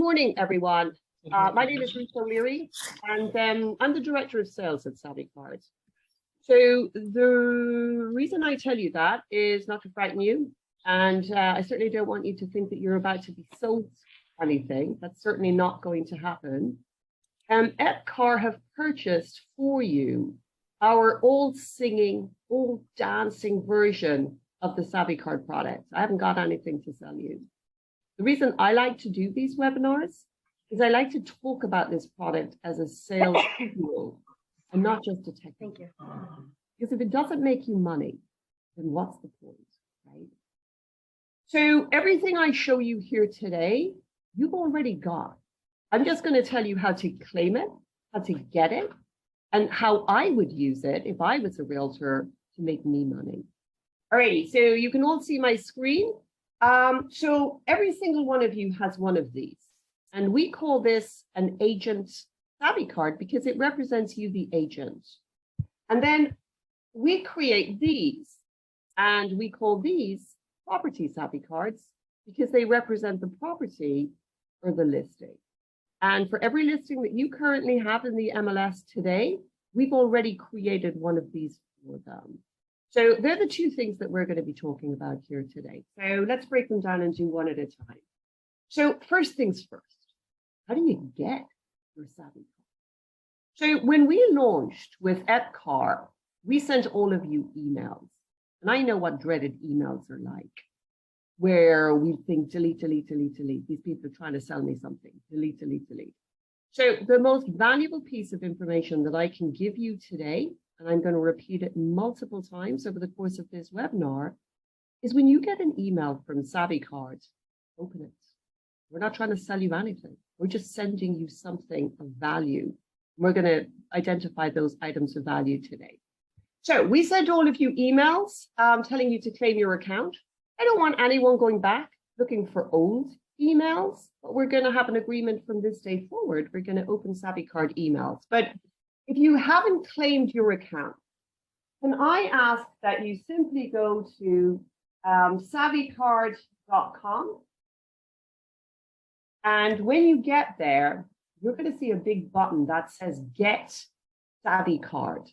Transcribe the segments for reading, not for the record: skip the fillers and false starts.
Morning, everyone. My name is Ruth O'Leary, and I'm the Director of Sales at Savvy Cards. So the reason I tell you that is not to frighten you, and I certainly don't want you to think that you're about to be sold anything. That's certainly not going to happen. Epcar have purchased for you our all singing, all dancing version of the Savvy Card product. I haven't got anything to sell you. The reason I like to do these webinars is I like to talk about this product as a sales tool and not just a technique. Because if it doesn't make you money, then what's the point, right? So everything I show you here today, you've already got. I'm just going to tell you how to claim it, how to get it, and how I would use it if I was a realtor to make me money. Alrighty, so you can all see my screen. So every single one of you has one of these, and we call this an agent Savvy card because it represents you, the agent. And then we create these, and we call these property Savvy cards because they represent the property or the listing. And for every listing that you currently have in the MLS today, we've already created one of these for them. So they're the two things that we're going to be talking about here today. So let's break them down and do one at a time. So first things first, how do you get your Savvy card? So when we launched with Epcar, we sent all of you emails. And I know what dreaded emails are like, where we think delete, delete, delete, delete. These people are trying to sell me something. Delete, delete, delete. So the most valuable piece of information that I can give you today, and I'm going to repeat it multiple times over the course of this webinar, is when you get an email from Savvy Card, open it. We're not trying to sell you anything. We're just sending you something of value. We're going to identify those items of value today. So we sent all of you emails telling you to claim your account. I don't want anyone going back looking for old emails, but we're going to have an agreement from this day forward. We're going to open Savvy Card emails. But if you haven't claimed your account, can I ask that you simply go to savvycard.com. And when you get there, you're going to see a big button that says Get Savvy Card.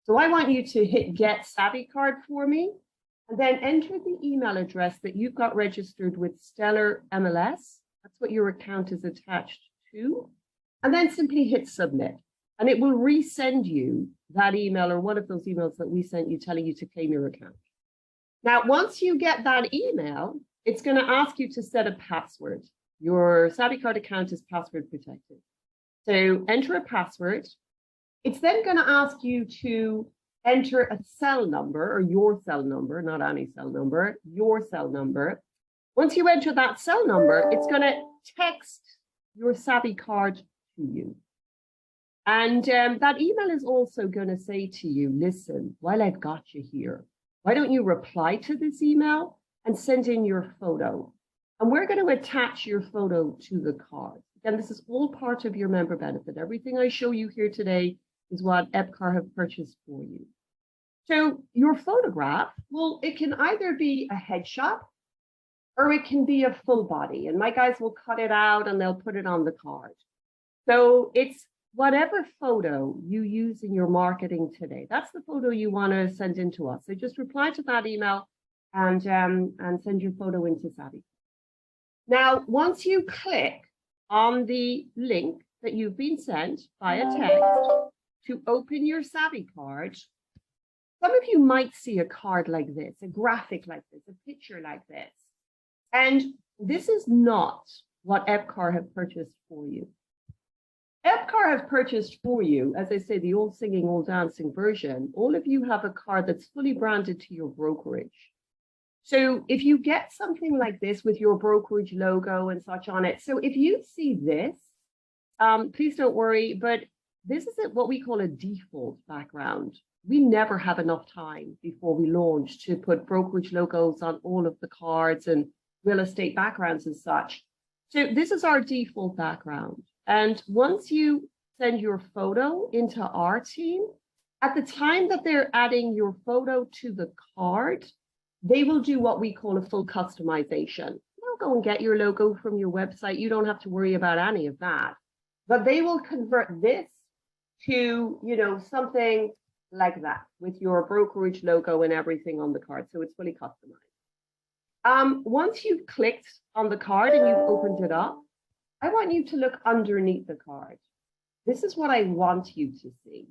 So I want you to hit Get Savvy Card for me, and then enter the email address that you've got registered with Stellar MLS. That's what your account is attached to. And then simply hit Submit. And it will resend you that email or one of those emails that we sent you telling you to claim your account. Now, once you get that email, it's going to ask you to set a password. Your Savvy Card account is password protected. So enter a password. It's then going to ask you to enter a cell number, or your cell number, not any cell number, your cell number. Once you enter that cell number, it's going to text your Savvy Card to you. And that email is also going to say to you, listen, while I've got you here, why don't you reply to this email and send in your photo? And we're going to attach your photo to the card. Again, this is all part of your member benefit. Everything I show you here today is what Epcar have purchased for you. So your photograph, well, it can either be a headshot or it can be a full body. And my guys will cut it out and they'll put it on the card. So it's whatever photo you use in your marketing today, that's the photo you want to send in to us. So just reply to that email and send your photo into Savvy. Now, once you click on the link that you've been sent via text to open your Savvy Card, some of you might see a card like this, a graphic like this, a picture like this. And this is not what Epcar have purchased for you. Epcar has purchased for you, as I say, the all singing, all dancing version. All of you have a card that's fully branded to your brokerage. So if you get something like this with your brokerage logo and such on it, so if you see this, please don't worry, but this is what we call a default background. We never have enough time before we launch to put brokerage logos on all of the cards and real estate backgrounds and such. So this is our default background. And once you send your photo into our team, at the time that they're adding your photo to the card, they will do what we call a full customization. They'll go and get your logo from your website. You don't have to worry about any of that. But they will convert this to, you know, something like that with your brokerage logo and everything on the card. So it's fully customized. Once you've clicked on the card and you've opened it up, I want you to look underneath the card. This is what I want you to see.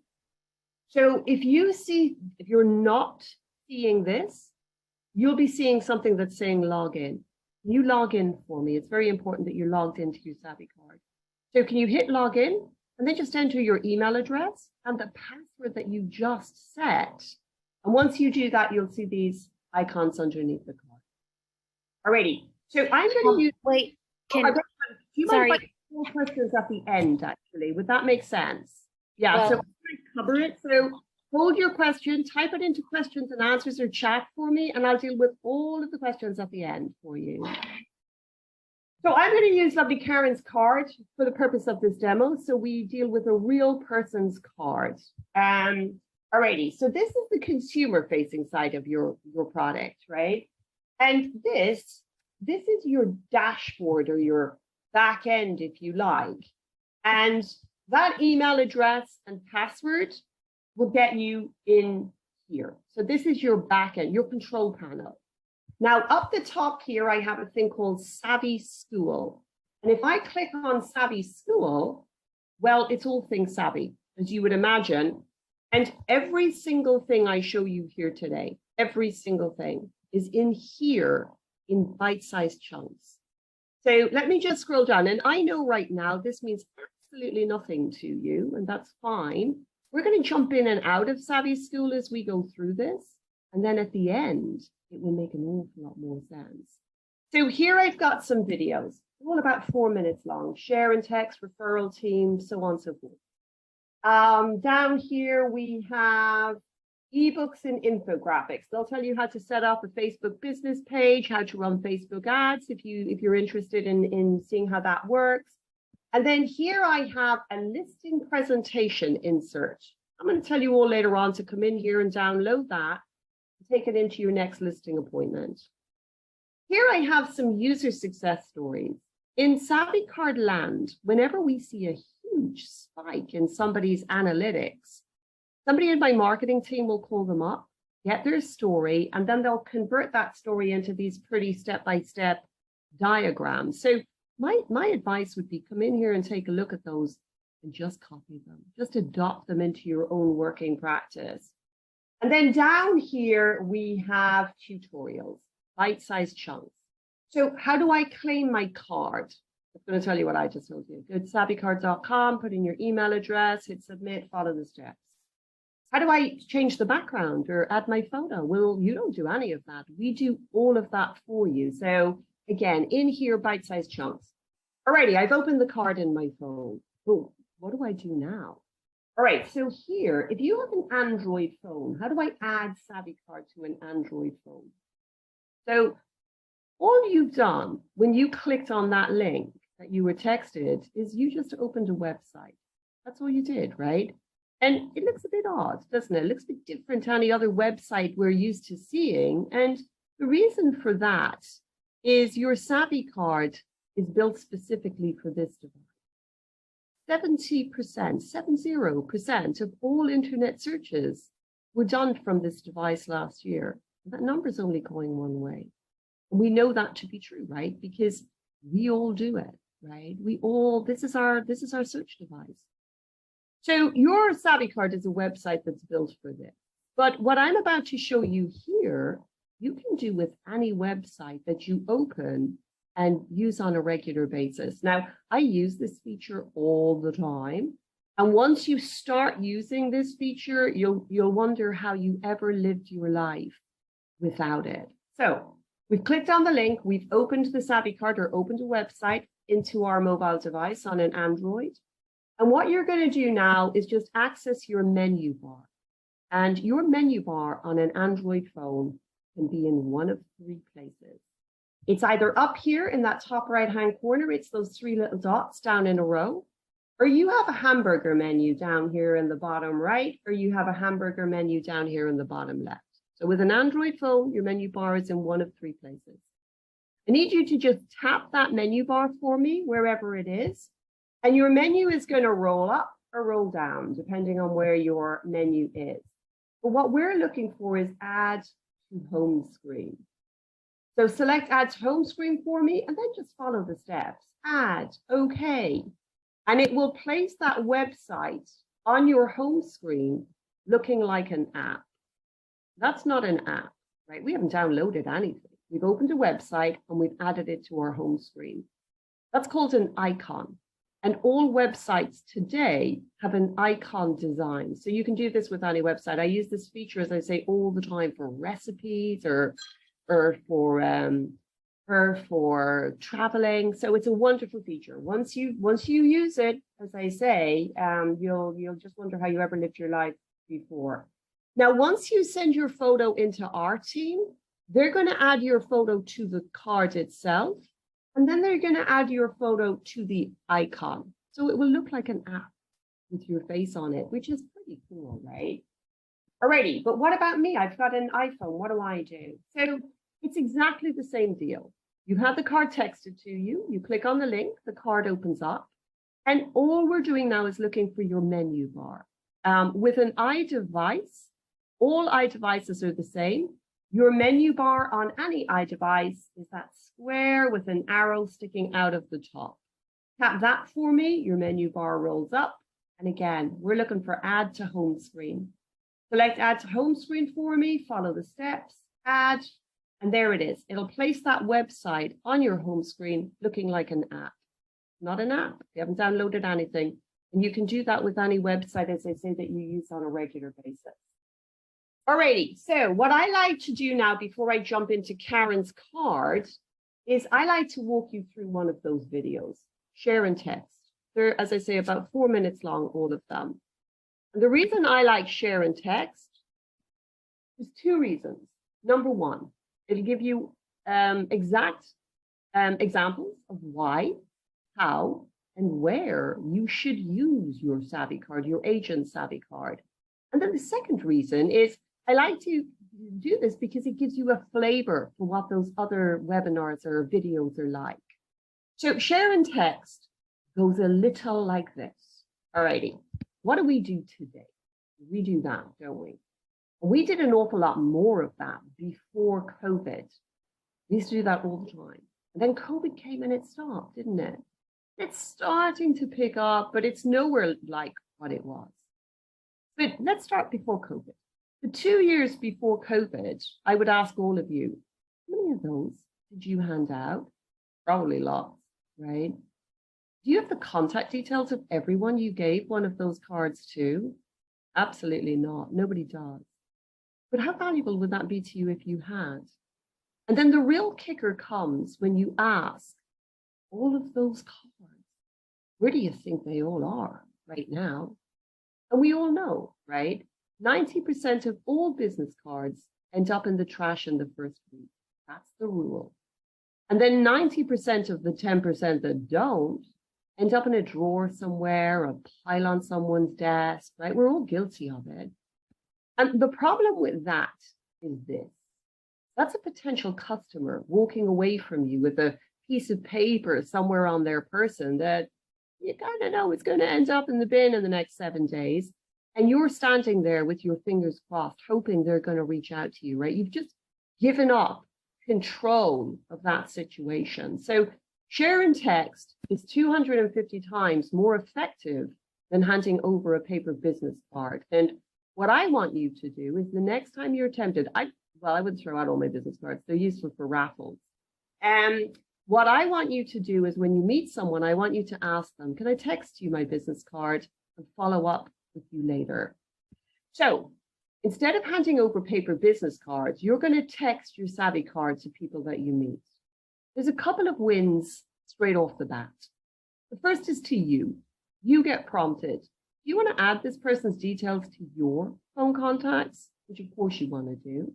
So if you're not seeing this, you'll be seeing something that's saying login. You log in for me. It's very important that you're logged into your Savvy card. So can you hit login and then just enter your email address and the password that you just set. And once you do that, you'll see these icons underneath the card. Alrighty. So I'm going to use. Wait, do you mind if I more questions at the end, actually? Would that make sense? Yeah, so I'm going to cover it. So hold your question, type it into questions and answers or chat for me, and I'll deal with all of the questions at the end for you. So I'm going to use lovely Karen's card for the purpose of this demo. So we deal with a real person's card. Alrighty, so this is the consumer-facing side of your product, right? And this is your dashboard or your back end, if you like. And that email address and password will get you in here. So this is your back end, your control panel. Now, up the top here, I have a thing called Savvy School. And if I click on Savvy School, well, it's all things Savvy, as you would imagine. And every single thing I show you here today, every single thing is in here in bite-sized chunks. So let me just scroll down. And I know right now this means absolutely nothing to you, and that's fine. We're going to jump in and out of Savvy School as we go through this. And then at the end, it will make an awful lot more sense. So here I've got some videos, all about 4 minutes long, share and text, referral team, so on and so forth. Down here we have ebooks and infographics. They'll tell you how to set up a Facebook business page, how to run Facebook ads if you're interested in seeing how that works. And then here I have a listing presentation insert. I'm going to tell you all later on to come in here and download that. Take it into your next listing appointment. Here I have some user success stories. In Savvy Card land, whenever we see a huge spike in somebody's analytics, somebody in my marketing team will call them up, get their story, and then they'll convert that story into these pretty step-by-step diagrams. So my advice would be come in here and take a look at those and just copy them, just adopt them into your own working practice. And then down here, we have tutorials, bite-sized chunks. So how do I claim my card? I'm going to tell you what I just told you. Go to savvycard.com, put in your email address, hit submit, follow the steps. How do I change the background or add my photo? Well, you don't do any of that. We do all of that for you. So again, in here, bite-sized chunks. Alrighty, I've opened the card in my phone. Oh, what do I do now? All right, so here, if you have an Android phone, how do I add Savvy Card to an Android phone? So all you've done when you clicked on that link that you were texted is you just opened a website. That's all you did, right? And it looks a bit odd, doesn't it? It looks a bit different to any other website we're used to seeing. And the reason for that is your Savvy Card is built specifically for this device. 70% of all internet searches were done from this device last year. That number is only going one way. And we know that to be true, right? Because we all do it, right? This is our search device. So your Savvy Card is a website that's built for this. But what I'm about to show you here, you can do with any website that you open and use on a regular basis. Now, I use this feature all the time. And once you start using this feature, you'll wonder how you ever lived your life without it. So we've clicked on the link, we've opened the Savvy Card or opened a website into our mobile device on an Android. And what you're going to do now is just access your menu bar. And your menu bar on an Android phone can be in one of 3 places. It's either up here in that top right-hand corner, it's those 3 little dots down in a row, or you have a hamburger menu down here in the bottom right, or you have a hamburger menu down here in the bottom left. So with an Android phone, your menu bar is in one of 3 places. I need you to just tap that menu bar for me, wherever it is. And your menu is going to roll up or roll down, depending on where your menu is. But what we're looking for is add to home screen. So select add to home screen for me, and then just follow the steps. Add, okay. And it will place that website on your home screen looking like an app. That's not an app, right? We haven't downloaded anything. We've opened a website and we've added it to our home screen. That's called an icon. And all websites today have an icon design. So you can do this with any website. I use this feature, as I say, all the time for recipes or for traveling. So it's a wonderful feature. Once you use it, as I say, you'll just wonder how you ever lived your life before. Now, once you send your photo into our team, they're going to add your photo to the card itself, and then they're going to add your photo to the icon. So it will look like an app with your face on it, which is pretty cool, right? Alrighty, but what about me? I've got an iPhone. What do I do? So it's exactly the same deal. You have the card texted to you. You click on the link, the card opens up. And all we're doing now is looking for your menu bar. With an iDevice, all iDevices are the same. Your menu bar on any iDevice is that square with an arrow sticking out of the top. Tap that for me, your menu bar rolls up. And again, we're looking for add to home screen. Select add to home screen for me, follow the steps, add, and there it is. It'll place that website on your home screen looking like an app. Not an app, you haven't downloaded anything. And you can do that with any website, as I say, that you use on a regular basis. Alrighty, so what I like to do now before I jump into Karen's card is I like to walk you through one of those videos, share and text. They're, as I say, about 4 minutes long, all of them. And the reason I like share and text is 2 reasons. Number one, it'll give you exact examples of why, how, and where you should use your Savvy card, your agent Savvy card. And then the second reason is I like to do this because it gives you a flavor for what those other webinars or videos are like. So share and text goes a little like this. Alrighty, what do we do today? We do that, don't we? We did an awful lot more of that before COVID. We used to do that all the time. And then COVID came and it stopped, didn't it? It's starting to pick up, but it's nowhere like what it was. But let's start before COVID. The 2 years before COVID, I would ask all of you, how many of those did you hand out? Probably lots, right? Do you have the contact details of everyone you gave one of those cards to? Absolutely not. Nobody does. But how valuable would that be to you if you had? And then the real kicker comes when you ask all of those cards, where do you think they all are right now? And we all know, right? 90% of all business cards end up in the trash in the first week. That's the rule. And then 90% of the 10% that don't end up in a drawer somewhere, a pile on someone's desk, right? We're all guilty of it. And the problem with that is this. That's a potential customer walking away from you with a piece of paper somewhere on their person that you kind of know it's going to end up in the bin in the next 7 days. And you're standing there with your fingers crossed, hoping they're going to reach out to you, right? You've just given up control of that situation. So share and text is 250 times more effective than handing over a paper business card. And what I want you to do is the next time you're tempted, I would throw out all my business cards. They're useful for raffles. And what I want you to do is when you meet someone, I want you to ask them, can I text you my business card and follow up with you later? So instead of handing over paper business cards, you're going to text your Savvy card to people that you meet. There's a couple of wins straight off the bat. The first is to you. You get prompted. Do you want to add this person's details to your phone contacts? Which of course you want to do.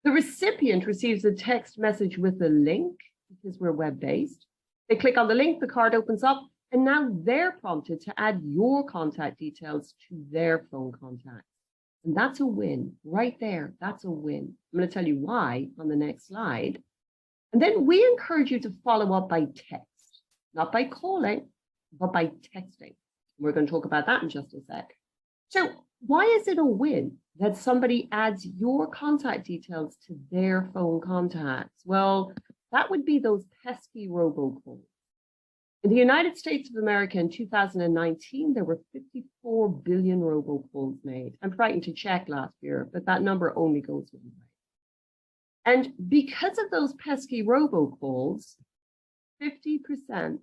The recipient receives a text message with a link because we're web-based. They click on the link, the card opens up, and now they're prompted to add your contact details to their phone contacts. And that's a win right there. That's a win. I'm going to tell you why on the next slide. And then we encourage you to follow up by text, not by calling, but by texting. We're going to talk about that in just a sec. So why is it a win that somebody adds your contact details to their phone contacts? Well, that would be those pesky robocalls. In the United States of America in 2019, there were 54 billion robocalls made. I'm frightened to check last year, but that number only goes one way. And because of those pesky robocalls, 50%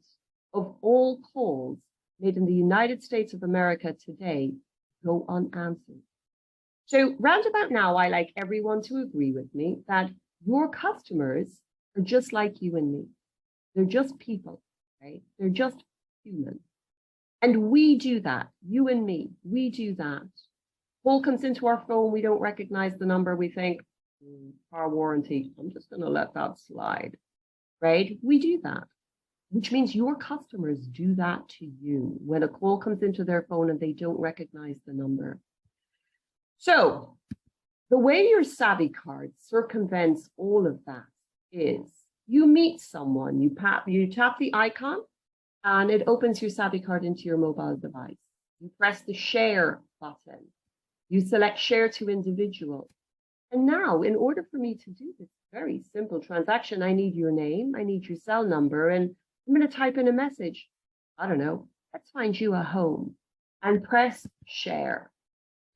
of all calls made in the United States of America today go unanswered. So roundabout now, I like everyone to agree with me that your customers are just like you and me. They're just people, right? They're just human. And we do that, you and me, we do that. Call comes into our phone, we don't recognize the number, we think, car warranty, I'm just going to let that slide, right? We do that, which means your customers do that to you when a call comes into their phone and they don't recognize the number. So the way your Savvy card circumvents all of that is you meet someone, you tap the icon and it opens your Savvy card into your mobile device. You press the share button. You select share to individual. And now, in order for me to do this very simple transaction, I need your name, I need your cell number, and I'm going to type in a message. I don't know, let's find you a home and press share.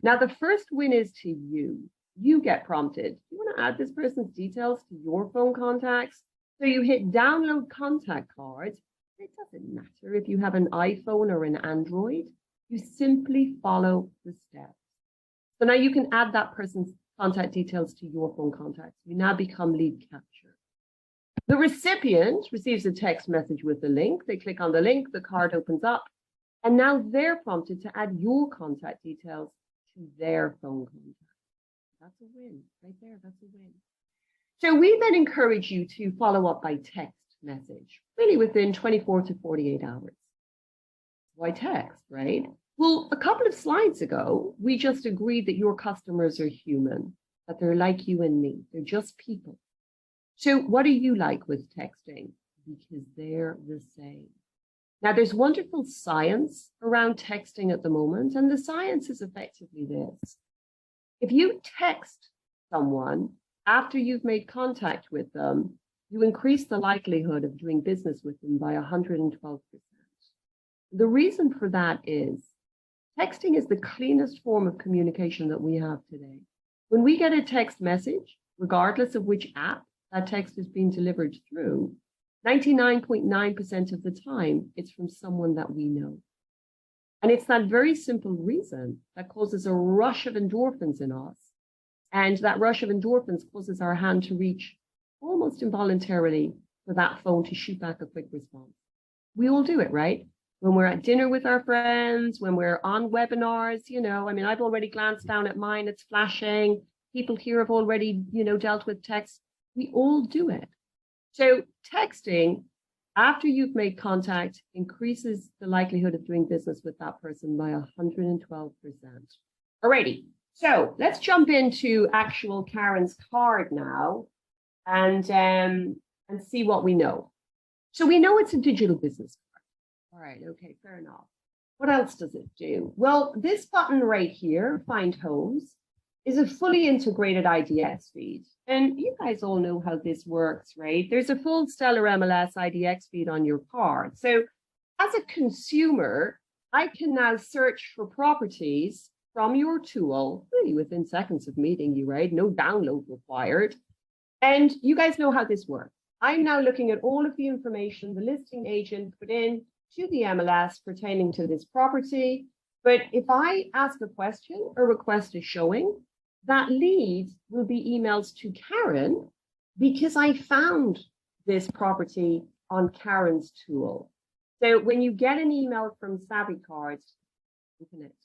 Now, the first win is to you. You get prompted. You want to add this person's details to your phone contacts? So you hit download contact cards. It doesn't matter if you have an iPhone or an Android. You simply follow the steps. So now you can add that person's contact details to your phone contacts. You now become lead capture. The recipient receives a text message with the link. They click on the link, the card opens up, and now they're prompted to add your contact details to their phone contact. That's a win right there. That's a win. So we then encourage you to follow up by text message, really within 24 to 48 hours. Why text, right? Well, a couple of slides ago, we just agreed that your customers are human, that they're like you and me. They're just people. So what do you like with texting? Because they're the same. Now, there's wonderful science around texting at the moment, and the science is effectively this. If you text someone after you've made contact with them, you increase the likelihood of doing business with them by 112%. The reason for that is texting is the cleanest form of communication that we have today. When we get a text message, regardless of which app that text is being delivered through, 99.9% of the time, it's from someone that we know. And it's that very simple reason that causes a rush of endorphins in us. And that rush of endorphins causes our hand to reach almost involuntarily for that phone to shoot back a quick response. We all do it, right? When we're at dinner with our friends, when we're on webinars, I've already glanced down at mine, it's flashing. People here have already, dealt with text. We all do it. So texting, after you've made contact, increases the likelihood of doing business with that person by 112%. Alrighty, so let's jump into actual Karen's card now and see what we know. So we know it's a digital business card. All right, okay, fair enough. What else does it do? Well, this button right here, Find Homes, is a fully integrated IDX feed. And you guys all know how this works, right? There's a full Stellar MLS IDX feed on your card. So as a consumer, I can now search for properties from your tool, really within seconds of meeting you, right? No download required. And you guys know how this works. I'm now looking at all of the information the listing agent put in to the MLS pertaining to this property. But if I ask a question or request a showing, that lead will be emailed to Karen because I found this property on Karen's tool. So when you get an email from Savvy Cards, open it.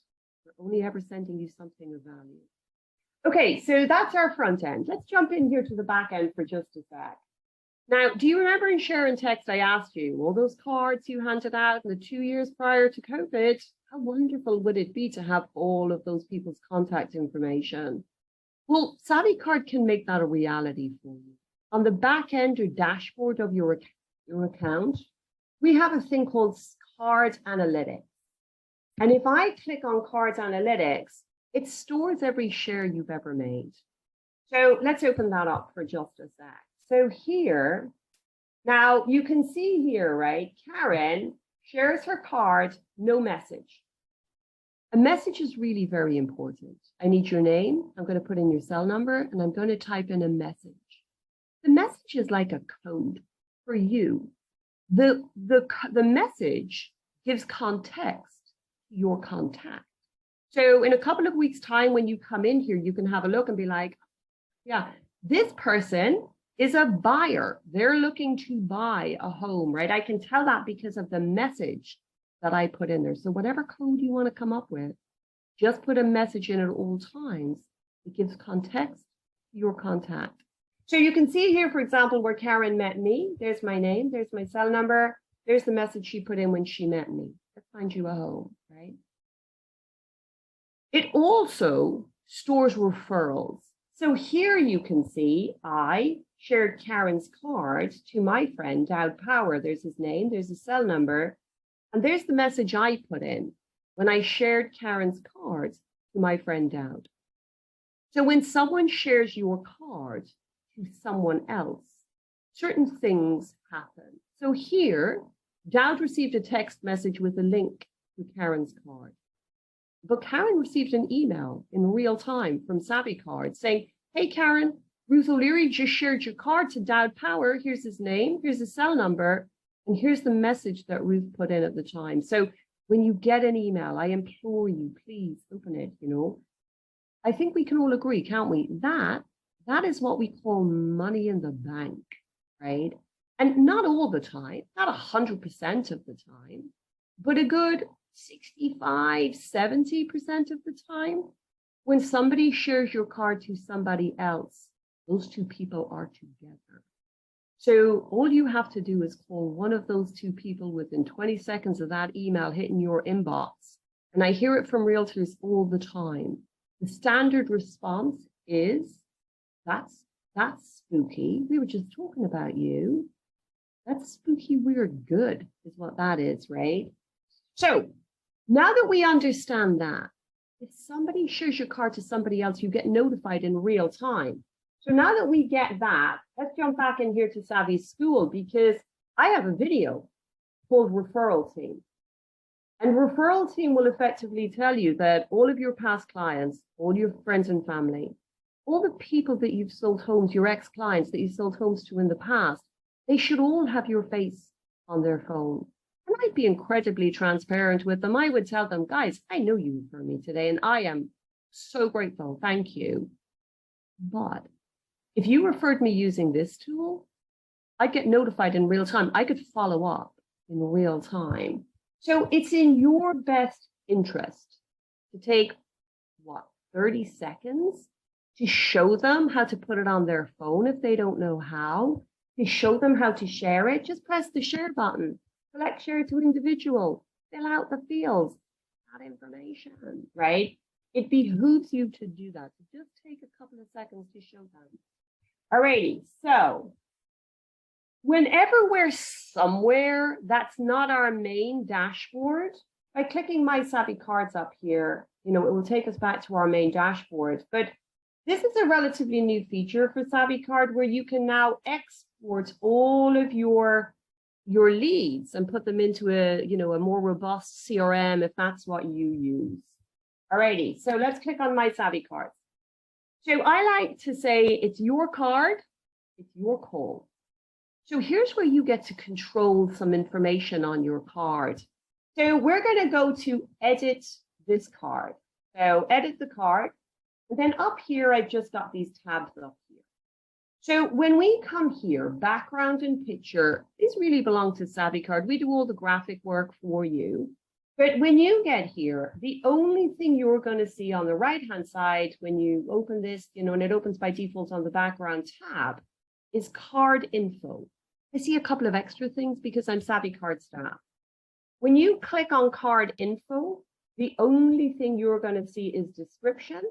We're only ever sending you something of value. Okay, so that's our front end. Let's jump in here to the back end for just a sec. Now, do you remember in Share and Text, I asked you, all those cards you handed out in the 2 years prior to COVID, how wonderful would it be to have all of those people's contact information? Well, Savvy Card can make that a reality for you. on the back end or dashboard of your account, we have a thing called Card Analytics. And if I click on Card Analytics, it stores every share you've ever made. So let's open that up for just a sec. So here, now you can see here, right? Karen shares her card, no message. A message is really very important. I need your name. I'm going to put in your cell number and I'm going to type in a message. The message is like a code for you. The message gives context to your contact. So in a couple of weeks' time, when you come in here, you can have a look and be like, yeah, this person is a buyer. They're looking to buy a home, right? I can tell that because of the message that I put in there. So whatever code you want to come up with, just put a message in at all times. It gives context to your contact. So you can see here, for example, where Karen met me. There's my name. There's my cell number. There's the message she put in when she met me. Let's find you a home, right? It also stores referrals. So here you can see I shared Karen's card to my friend, Dowd Power. There's his name, there's a cell number, and there's the message I put in when I shared Karen's card to my friend Dowd. So when someone shares your card to someone else, certain things happen. So here, Dowd received a text message with a link to Karen's card. But Karen received an email in real time from Savvy Card saying, hey, Karen, Ruth O'Leary just shared your card to Dowd Power. Here's his name, here's his cell number, and here's the message that Ruth put in at the time. So when you get an email, I implore you, please open it, you know. I think we can all agree, can't we? That is what we call money in the bank, right? And not all the time, not 100% of the time, but a good 65, 70% of the time, when somebody shares your card to somebody else, those two people are together. So all you have to do is call one of those two people within 20 seconds of that email hitting your inbox. And I hear it from realtors all the time. The standard response is, that's spooky. We were just talking about you. That's spooky, weird, good is what that is, right? So now that we understand that, if somebody shares your card to somebody else, you get notified in real time. So now that we get that, let's jump back in here to Savvy School, because I have a video called Referral Team. And Referral Team will effectively tell you that all of your past clients, all your friends and family, all the people that you've sold homes, your ex-clients that you sold homes to in the past, they should all have your face on their phone. And I'd be incredibly transparent with them. I would tell them, guys, I know you referred me today, and I am so grateful. Thank you. But if you referred me using this tool, I'd get notified in real time. I could follow up in real time. So it's in your best interest to take, 30 seconds to show them how to put it on their phone if they don't know how, to show them how to share it. Just press the share button. Select share to an individual, fill out the fields, that information, right? It behooves you to do that. So just take a couple of seconds to show them. Alrighty, so whenever we're somewhere that's not our main dashboard, by clicking My Savvy Cards up here, it will take us back to our main dashboard. But this is a relatively new feature for Savvy Card where you can now export all of your leads and put them into a more robust CRM if that's what you use. Alrighty, so let's click on My Savvy Cards. So I like to say it's your card, it's your call. So here's where you get to control some information on your card. So we're going to go to edit this card. So edit the card. And then up here, I've just got these tabs up here. So when we come here, background and picture, these really belong to Savvy Card. We do all the graphic work for you. But when you get here, the only thing you're going to see on the right-hand side when you open this, and it opens by default on the background tab, is card info. I see a couple of extra things because I'm Savvy Card staff. When you click on card info, the only thing you're going to see is description,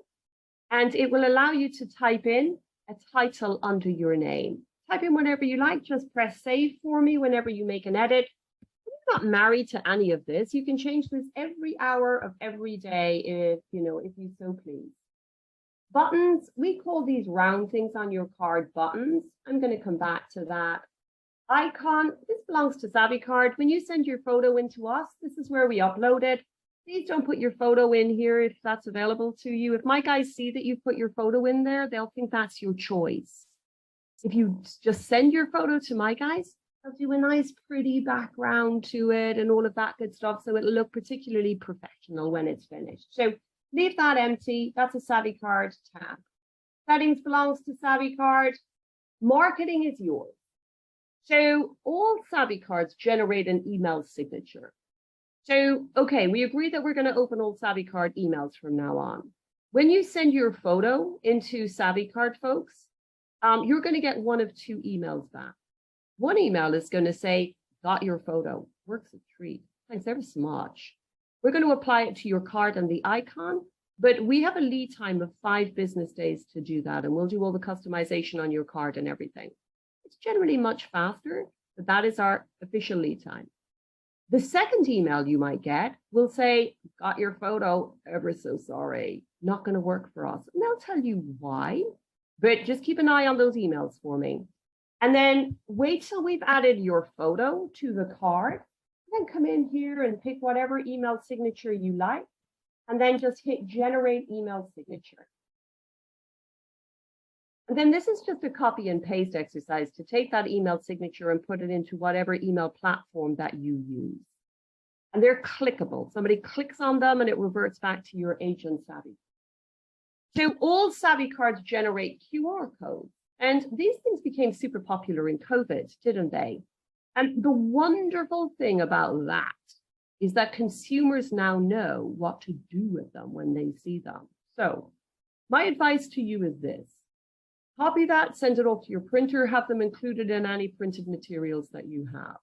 and it will allow you to type in a title under your name. type in whatever you like. Just press save for me whenever you make an edit. You're not married to any of this. You can change this every hour of every day if you so please. Buttons, we call these round things on your card buttons. I'm going to come back to that. Icon, this belongs to SavvyCard. When you send your photo in to us, this is where we upload it. Please don't put your photo in here if that's available to you. If my guys see that you put your photo in there, they'll think that's your choice. If you just send your photo to my guys, they'll do a nice pretty background to it and all of that good stuff, so it'll look particularly professional when it's finished. So leave that empty. That's a SavvyCard tab. Settings belongs to SavvyCard. Marketing is yours. So all SavvyCards generate an email signature. So, okay, we agree that we're going to open all SavvyCard emails from now on. When you send your photo into SavvyCard, folks, you're going to get one of two emails back. One email is going to say, got your photo, works a treat. Thanks ever so much. We're going to apply it to your card and the icon, but we have a lead time of 5 business days to do that, and we'll do all the customization on your card and everything. It's generally much faster, but that is our official lead time. The second email you might get will say, got your photo, ever so sorry, not going to work for us. And they'll tell you why, but just keep an eye on those emails for me. And then wait till we've added your photo to the card, then come in here and pick whatever email signature you like, and then just hit generate email signature. And then this is just a copy and paste exercise to take that email signature and put it into whatever email platform that you use. And they're clickable. Somebody clicks on them and it reverts back to your agent Savvy. So all SavvyCards generate QR codes. And these things became super popular in COVID, didn't they? And the wonderful thing about that is that consumers now know what to do with them when they see them. So my advice to you is this. Copy that, send it off to your printer, have them included in any printed materials that you have.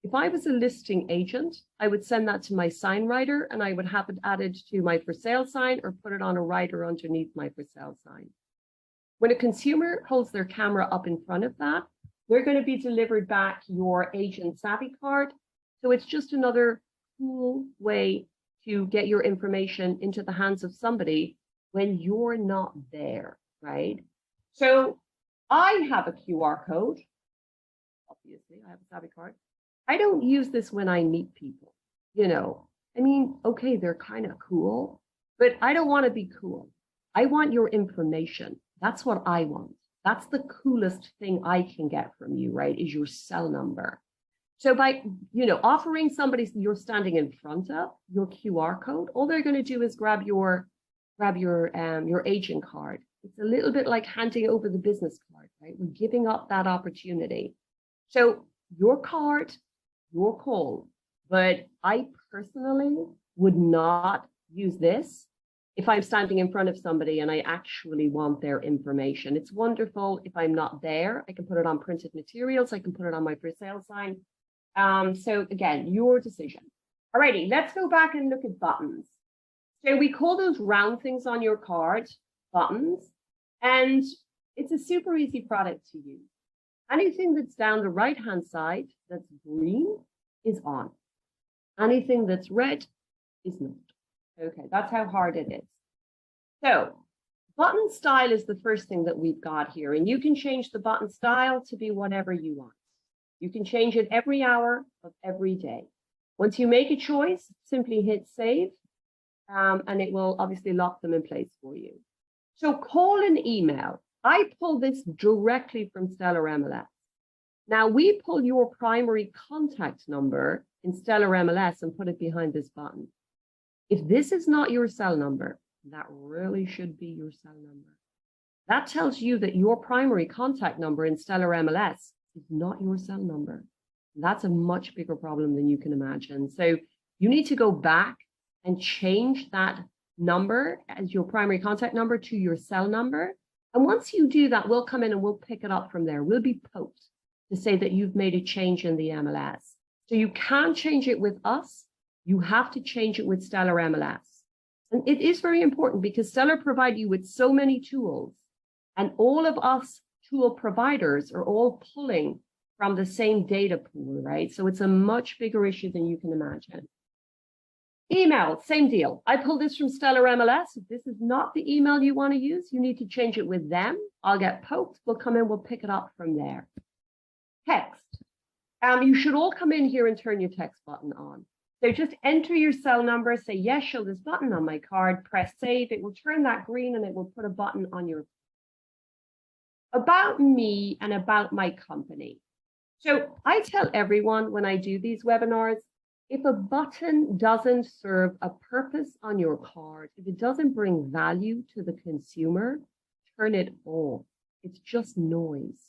If I was a listing agent, I would send that to my sign writer and I would have it added to my for sale sign or put it on a rider underneath my for sale sign. When a consumer holds their camera up in front of that, they're going to be delivered back your agent SavvyCard. So it's just another cool way to get your information into the hands of somebody when you're not there, right? So I have a QR code. Obviously, I have a SavvyCard. I don't use this when I meet people. I mean, okay, they're kind of cool, but I don't want to be cool. I want your information. That's what I want. That's the coolest thing I can get from you, right? Is your cell number. So by, offering somebody you're standing in front of your QR code, all they're going to do is grab your agent card. It's a little bit like handing over the business card, right? We're giving up that opportunity. So your card, your call, but I personally would not use this if I'm standing in front of somebody and I actually want their information. It's wonderful if I'm not there. I can put it on printed materials. I can put it on my for sale sign. So again, your decision. Alrighty, let's go back and look at buttons. So we call those round things on your card buttons, and it's a super easy product to use. Anything that's down the right-hand side that's green is on. Anything that's red is not. Okay, that's how hard it is. So button style is the first thing that we've got here, and you can change the button style to be whatever you want. You can change it every hour of every day. Once you make a choice, simply hit save, and it will obviously lock them in place for you. So call and email. I pull this directly from Stellar MLS. Now we pull your primary contact number in Stellar MLS and put it behind this button. If this is not your cell number, that really should be your cell number. That tells you that your primary contact number in Stellar MLS is not your cell number. That's a much bigger problem than you can imagine. So you need to go back and change that number as your primary contact number to your cell number. And once you do that, we'll come in and we'll pick it up from there. We'll be poked to say that you've made a change in the MLS. So you can't change it with us. You have to change it with Stellar MLS. And it is very important because Stellar provide you with so many tools, and all of us tool providers are all pulling from the same data pool, right? So it's a much bigger issue than you can imagine. Email, same deal. I pulled this from Stellar MLS. If this is not the email you want to use, you need to change it with them. I'll get poked. We'll come in, we'll pick it up from there. Text. You should all come in here and turn your text button on. So just enter your cell number, say, yes, show this button on my card, press save. It will turn that green and it will put a button on your about me and about my company. So I tell everyone when I do these webinars, if a button doesn't serve a purpose on your card, if it doesn't bring value to the consumer, turn it off. It's just noise.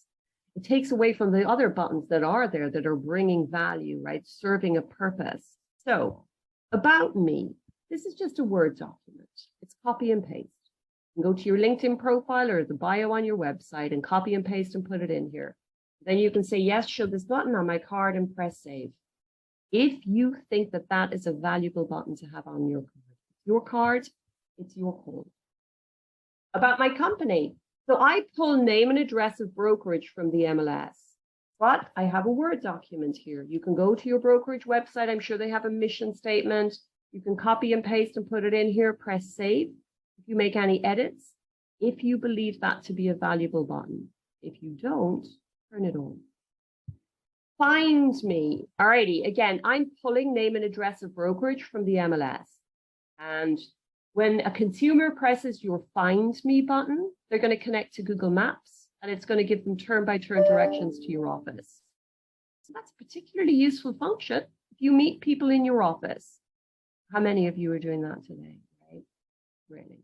It takes away from the other buttons that are there that are bringing value, right? Serving a purpose. So about me, this is just a Word document. It's copy and paste. You can go to your LinkedIn profile or the bio on your website and copy and paste and put it in here. Then you can say, yes, show this button on my card and press save. If you think that that is a valuable button to have on your card, it's your call. About my company. So I pull name and address of brokerage from the MLS, but I have a Word document here. You can go to your brokerage website. I'm sure they have a mission statement. You can copy and paste and put it in here, press save. If you make any edits, if you believe that to be a valuable button. If you don't, turn it on. Find me. Alrighty, again, I'm pulling name and address of brokerage from the MLS. And when a consumer presses your Find Me button, they're going to connect to Google Maps, and it's going to give them turn-by-turn directions to your office. So that's a particularly useful function if you meet people in your office. How many of you are doing that today, right? Really.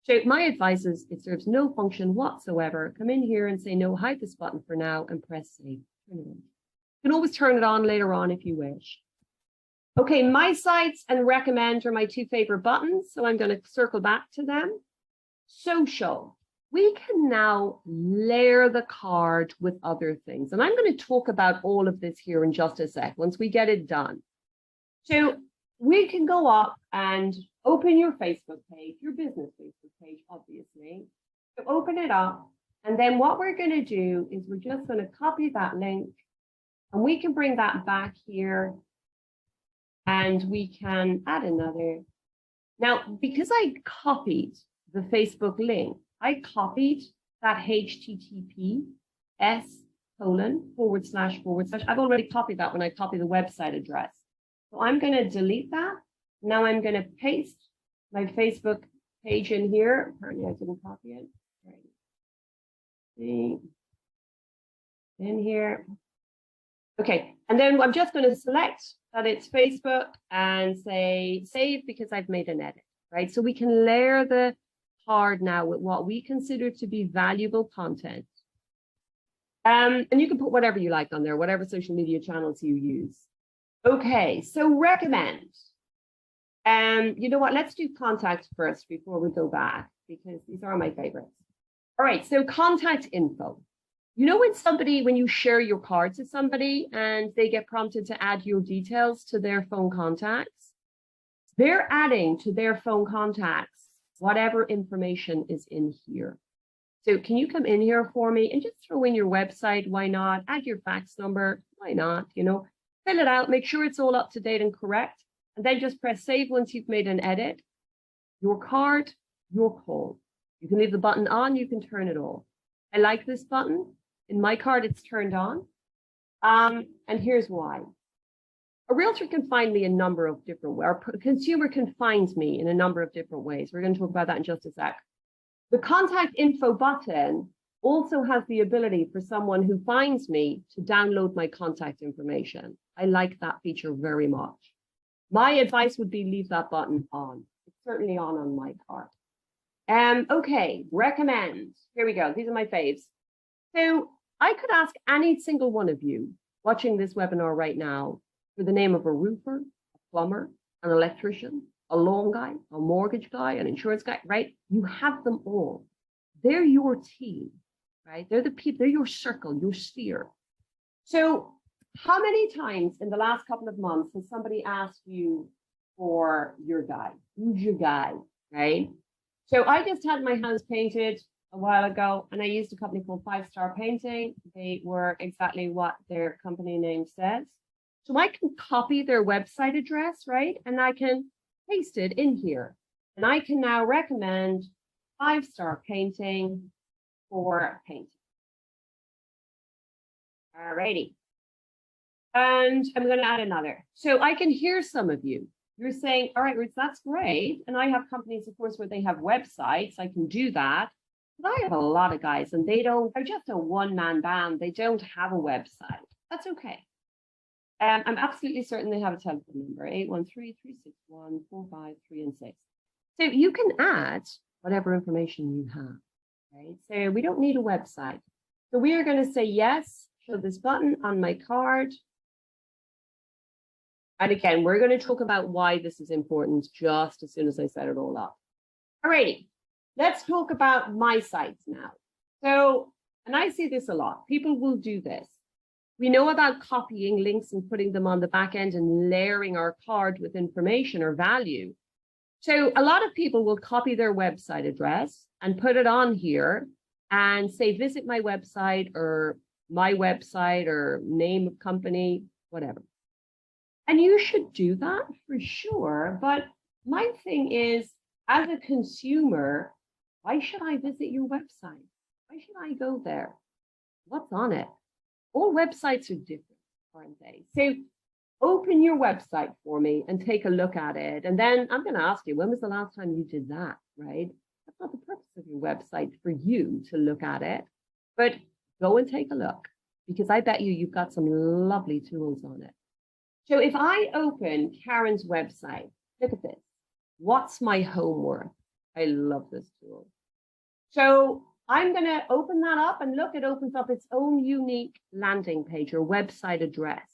So my advice is it serves no function whatsoever. Come in here and say, no, hide this button for now and press save. Turn it on. You can always turn it on later on if you wish. Okay, my sites and recommend are my two favorite buttons, so I'm going to circle back to them. Social. We can now layer the card with other things. And I'm going to talk about all of this here in just a sec, once we get it done. So we can go up and open your Facebook page, your business Facebook page, obviously. So open it up. And then what we're going to do is we're just going to copy that link. And we can bring that back here. And we can add another. Now, because I copied the Facebook link, I copied that https://. I've already copied that when I copy the website address. So I'm going to delete that. Now I'm going to paste my Facebook page in here. Apparently I didn't copy it. Right. See. In here. Okay, and then I'm just going to select that it's Facebook and say save because I've made an edit, right? So we can layer the card now with what we consider to be valuable content. And you can put whatever you like on there, whatever social media channels you use. Okay, so recommend. You know what, let's do contact first before we go back because these are my favorites. All right, so contact info. You know when you share your card to somebody and they get prompted to add your details to their phone contacts, they're adding to their phone contacts whatever information is in here. So can you come in here for me and just throw in your website? Why not? Add your fax number. Why not? You know, fill it out, make sure it's all up to date and correct, and then just press save once you've made an edit. Your card, your call. You can leave the button on, you can turn it off. I like this button. In my card, it's turned on. And here's why. A realtor can find me a number of different ways, or a consumer can find me in a number of different ways. We're going to talk about that in just a sec. The contact info button also has the ability for someone who finds me to download my contact information. I like that feature very much. My advice would be leave that button on. It's certainly on my card. Okay, recommend. Here we go. These are my faves. So I could ask any single one of you watching this webinar right now for the name of a roofer, a plumber, an electrician, a loan guy, a mortgage guy, an insurance guy, right? You have them all. They're your team, right? They're the people, they're your circle, your sphere. So how many times in the last couple of months has somebody asked you for your guy? Who's your guy, right? So I just had my house painted a while ago, and I used a company called 5 Star Painting. They were exactly what their company name says. So I can copy their website address, right? And I can paste it in here. And I can now recommend 5 Star Painting for painting. Alrighty. And I'm going to add another. So I can hear some of you. You're saying, all right, Ruth, that's great. And I have companies, of course, where they have websites. I can do that. But I have a lot of guys and they're just a one-man band. They don't have a website. That's okay. I'm absolutely certain they have a telephone number, 813-361-453-6. So you can add whatever information you have, right? So we don't need a website. So we are going to say yes, show this button on my card. And again, we're going to talk about why this is important just as soon as I set it all up. All righty, let's talk about my sites now. So, and I see this a lot. People will do this. We know about copying links and putting them on the back end and layering our card with information or value. So a lot of people will copy their website address and put it on here and say, visit my website or name of company, whatever. And you should do that for sure. But my thing is, as a consumer, why should I visit your website? Why should I go there? What's on it? All websites are different, aren't they? So open your website for me and take a look at it. And then I'm going to ask you, when was the last time you did that, right? That's not the purpose of your website, for you to look at it. But go and take a look, because I bet you've got some lovely tools on it. So if I open Karen's website, look at this. What's my homework? I love this tool. So I'm going to open that up and look, it opens up its own unique landing page or website address.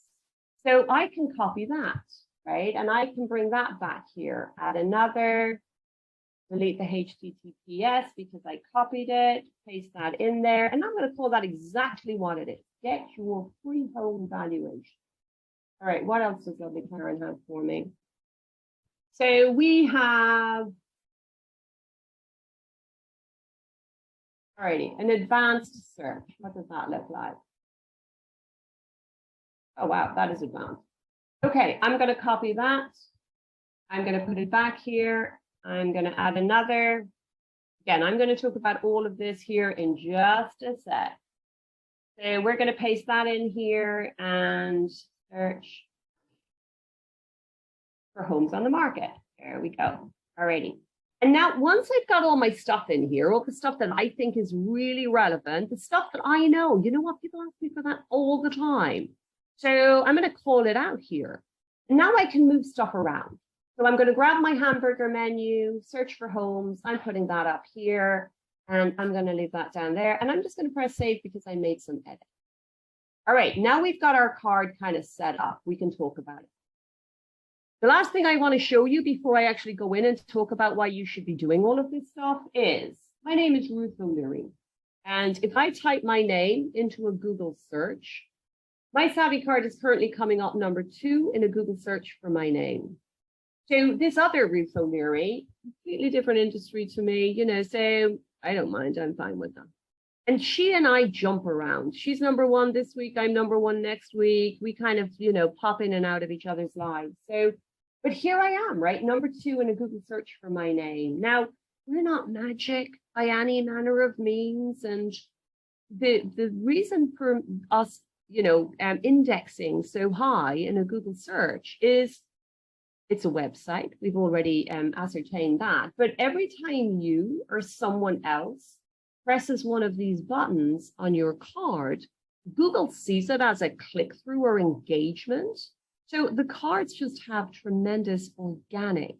So I can copy that, right? And I can bring that back here, add another, delete the HTTPS because I copied it, paste that in there. And I'm going to call that exactly what it is. Get your free home valuation. All right, what else does lovely Karen have for me? So we have, alrighty, an advanced search. What does that look like? Oh, wow, that is advanced. Okay, I'm going to copy that. I'm going to put it back here. I'm going to add another. Again, I'm going to talk about all of this here in just a sec. So we're going to paste that in here and search for homes on the market. There we go. Alrighty. And now once I've got all my stuff in here, all the stuff that I think is really relevant, the stuff that I know, you know what, people ask me for that all the time. So I'm going to call it out here. And now I can move stuff around. So I'm going to grab my hamburger menu, search for homes. I'm putting that up here and I'm going to leave that down there. And I'm just going to press save because I made some edits. All right, now we've got our card kind of set up. We can talk about it. The last thing I want to show you before I actually go in and talk about why you should be doing all of this stuff is, my name is Ruth O'Leary. And if I type my name into a Google search, my Savvy card is currently coming up number 2 in a Google search for my name. So this other Ruth O'Leary, completely different industry to me, you know, so I don't mind, I'm fine with that. And she and I jump around. She's number 1 this week, I'm number 1 next week. We kind of, you know, pop in and out of each other's lives. So, but here I am, right? Number 2 in a Google search for my name. Now, we're not magic by any manner of means. And the reason for us, you know, indexing so high in a Google search is it's a website. We've already ascertained that. But every time you or someone else presses one of these buttons on your card, Google sees it as a click-through or engagement. So the cards just have tremendous organic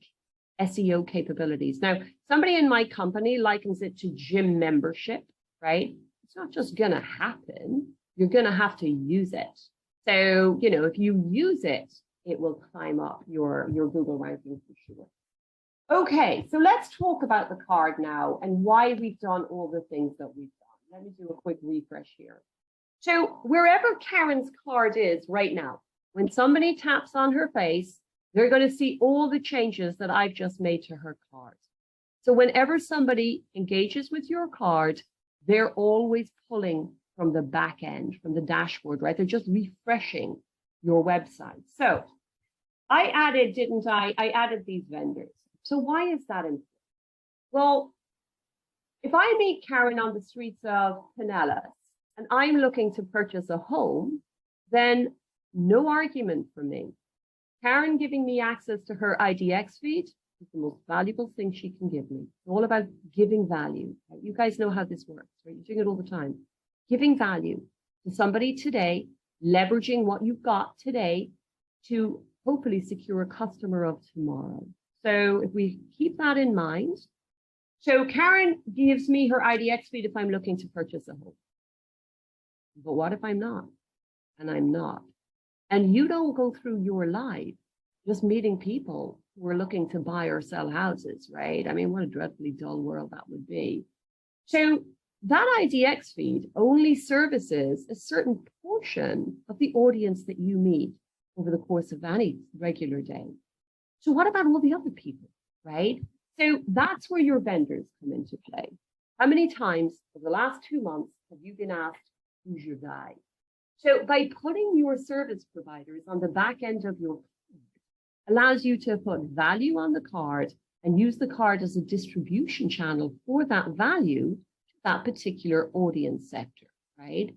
SEO capabilities. Now, somebody in my company likens it to gym membership, right? It's not just going to happen. You're going to have to use it. So, you know, if you use it, it will climb up your Google ranking for sure. Okay, so let's talk about the card now and why we've done all the things that we've done. Let me do a quick refresh here. So wherever Karen's card is right now, when somebody taps on her face, they're going to see all the changes that I've just made to her card. So whenever somebody engages with your card, they're always pulling from the back end, from the dashboard, right? They're just refreshing your website. So I added, didn't I? I added these vendors. So why is that important? Well, if I meet Karen on the streets of Pinellas and I'm looking to purchase a home, then no argument from me. Karen giving me access to her IDX feed is the most valuable thing she can give me. It's all about giving value. Right? You guys know how this works, right? You're doing it all the time. Giving value to somebody today, leveraging what you've got today to hopefully secure a customer of tomorrow. So if we keep that in mind, so Karen gives me her IDX feed if I'm looking to purchase a home. But what if I'm not? And I'm not. And you don't go through your life just meeting people who are looking to buy or sell houses, right? I mean, what a dreadfully dull world that would be. So that IDX feed only services a certain portion of the audience that you meet over the course of any regular day. So what about all the other people, right? So that's where your vendors come into play. How many times over the last 2 months have you been asked, who's your guy? So by putting your service providers on the back end of your card allows you to put value on the card and use the card as a distribution channel for that value to that particular audience sector, right?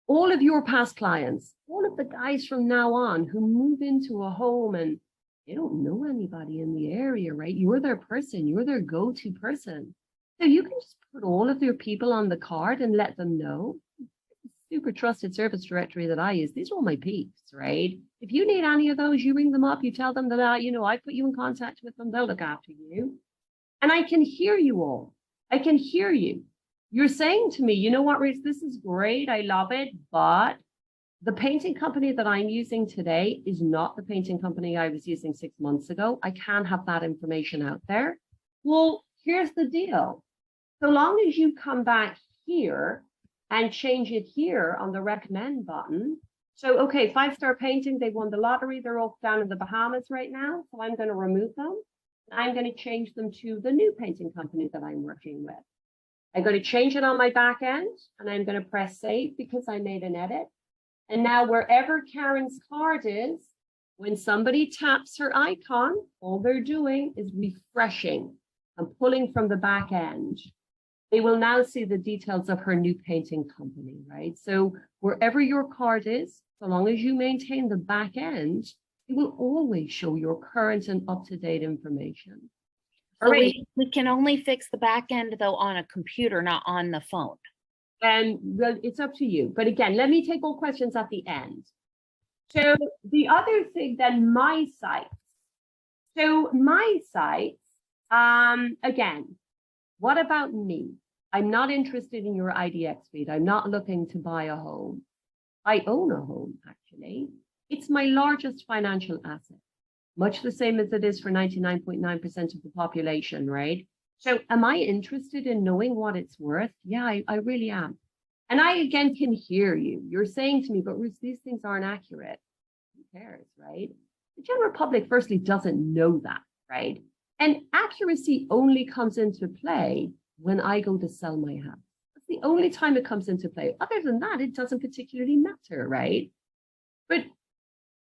All of your past clients, all of the guys from now on who move into a home and they don't know anybody in the area, right? You're their person, you're their go-to person. So you can just put all of your people on the card and let them know. Super trusted service directory that I use. These are all my peeps, right? If you need any of those, you ring them up, you tell them that, I put you in contact with them, they'll look after you. And I can hear you all. I can hear you. You're saying to me, you know what, Reese, this is great. I love it. But the painting company that I'm using today is not the painting company I was using 6 months ago. I can't have that information out there. Well, here's the deal. So long as you come back here and change it here on the recommend button. So, okay, 5-star painting, they won the lottery. They're all down in the Bahamas right now. So I'm going to remove them. I'm going to change them to the new painting company that I'm working with. I'm going to change it on my back end and I'm going to press save because I made an edit. And now wherever Karen's card is, when somebody taps her icon, all they're doing is refreshing and pulling from the back end. They will now see the details of her new painting company, right? So wherever your card is, so long as you maintain the back end, it will always show your current and up-to-date information. So we can only fix the back end though on a computer, not on the phone. And well, it's up to you. But again, let me take all questions at the end. So the other thing, then my sites. So my sites, again, what about me? I'm not interested in your IDX feed. I'm not looking to buy a home. I own a home, actually. It's my largest financial asset, much the same as it is for 99.9% of the population, right? So am I interested in knowing what it's worth? Yeah, I really am. And I, again, can hear you. You're saying to me, but Ruth, these things aren't accurate. Who cares, right? The general public, firstly, doesn't know that, right? And accuracy only comes into play when I go to sell my house. That's the only time it comes into play. Other than that, it doesn't particularly matter, right? But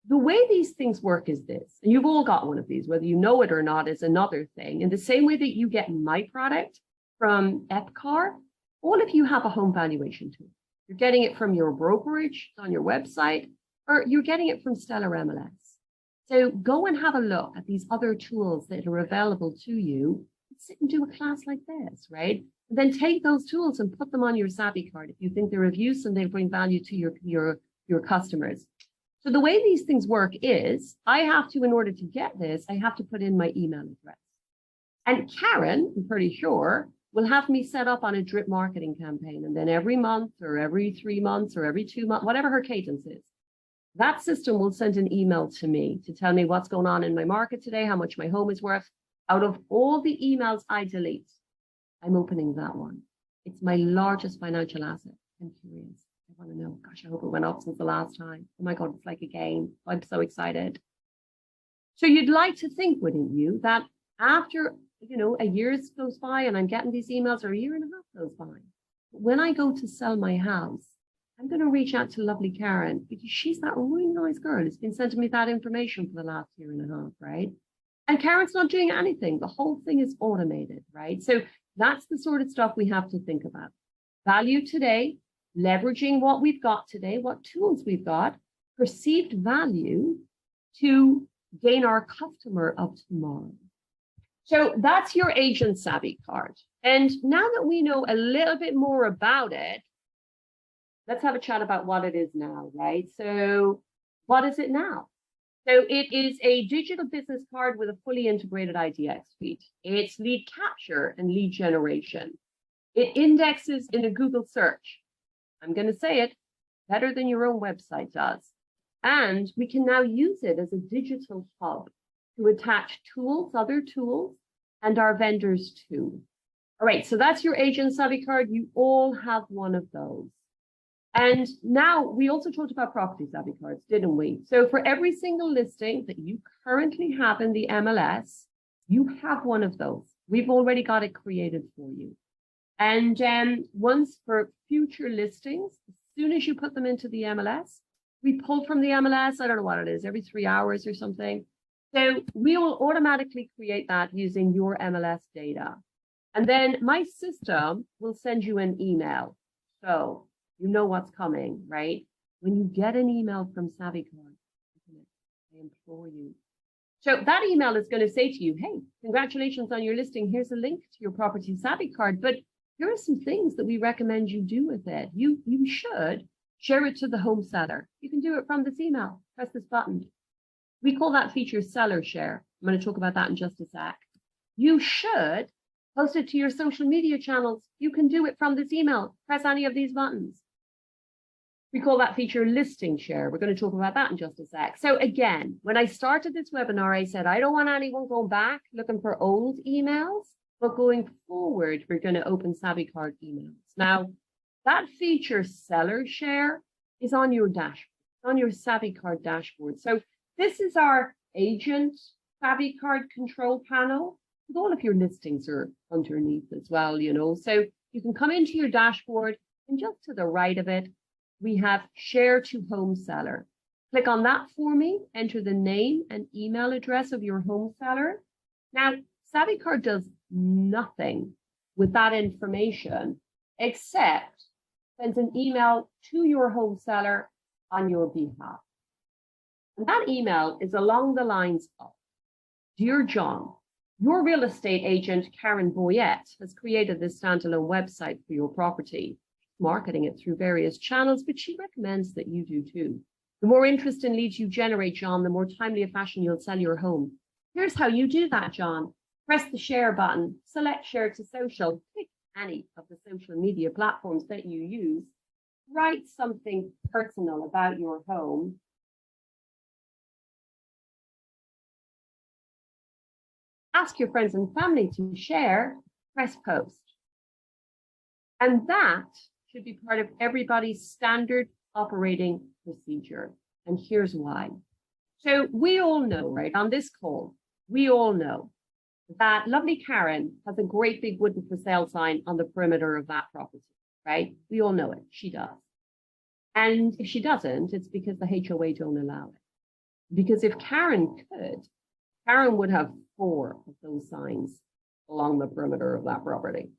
the way these things work is this, and you've all got one of these, whether you know it or not is another thing. In the same way that you get my product from Epcar, all of you have a home valuation tool. You're getting it from your brokerage on your website, or you're getting it from Stellar MLS. So go and have a look at these other tools that are available to you. Sit and do a class like this, right? And then take those tools and put them on your Savvy card if you think they're of use and they bring value to your customers. So the way these things work is I have to, in order to get this, I have to put in my email address. And Karen, I'm pretty sure, will have me set up on a drip marketing campaign. And then every month or every 3 months or every 2 months, whatever her cadence is, that system will send an email to me to tell me what's going on in my market today, how much my home is worth. Out of all the emails I delete, I'm opening that one. It's my largest financial asset. I'm curious. I want to know. Gosh, I hope it went up since the last time. Oh my God, it's like a game. I'm so excited. So you'd like to think, wouldn't you, that after a year goes by and I'm getting these emails, or a year and a half goes by. When I go to sell my house, I'm going to reach out to lovely Karen because she's that really nice girl who's been sending me that information for the last year and a half, right? And Karen's not doing anything. The whole thing is automated, right? So that's the sort of stuff we have to think about. Value today, leveraging what we've got today, what tools we've got, perceived value to gain our customer of tomorrow. So that's your agent savvy card. And now that we know a little bit more about it, let's have a chat about what it is now, right? So what is it now? So it is a digital business card with a fully integrated IDX suite. It's lead capture and lead generation. It indexes in a Google search. I'm going to say it, better than your own website does. And we can now use it as a digital hub to attach tools, other tools, and our vendors too. All right, so that's your agent savvy card. You all have one of those. And now we also talked about property savvy cards, didn't we? So for every single listing that you currently have in the MLS, you have one of those. We've already got it created for you. And once for future listings, as soon as you put them into the MLS, we pull from the MLS, I don't know what it is, every 3 hours or something. So we will automatically create that using your MLS data. And then my system will send you an email. So you know what's coming, right? When you get an email from SavvyCard, I implore you. So that email is going to say to you, hey, congratulations on your listing. Here's a link to your property savvy card, but here are some things that we recommend you do with it. You should share it to the home seller. You can do it from this email. Press this button. We call that feature seller share. I'm going to talk about that in just a sec. You should post it to your social media channels. You can do it from this email. Press any of these buttons. We call that feature listing share. We're going to talk about that in just a sec. So again, when I started this webinar, I said, I don't want anyone going back looking for old emails, but going forward, we're going to open SavvyCard emails. Now, that feature seller share is on your dashboard, on your SavvyCard dashboard. So this is our agent SavvyCard control panel. All of your listings are underneath as well, So you can come into your dashboard and just to the right of it, we have share to home seller. Click on that for me, enter the name and email address of your home seller. Now, SavvyCard does nothing with that information except sends an email to your home seller on your behalf. And that email is along the lines of, Dear John, your real estate agent, Karen Boyette, has created this standalone website for your property, marketing it through various channels, but she recommends that you do too. The more interest and leads you generate, John, the more timely a fashion you'll sell your home. Here's how you do that, John. Press the share button, select share to social, pick any of the social media platforms that you use, write something personal about your home. Ask your friends and family to share, press post. And that should be part of everybody's standard operating procedure. And here's why. So we all know, right, on this call, we all know that lovely Karen has a great big wooden for sale sign on the perimeter of that property, right? We all know it. She does. And if she doesn't, it's because the HOA don't allow it. Because if Karen could, Karen would have 4 of those signs along the perimeter of that property.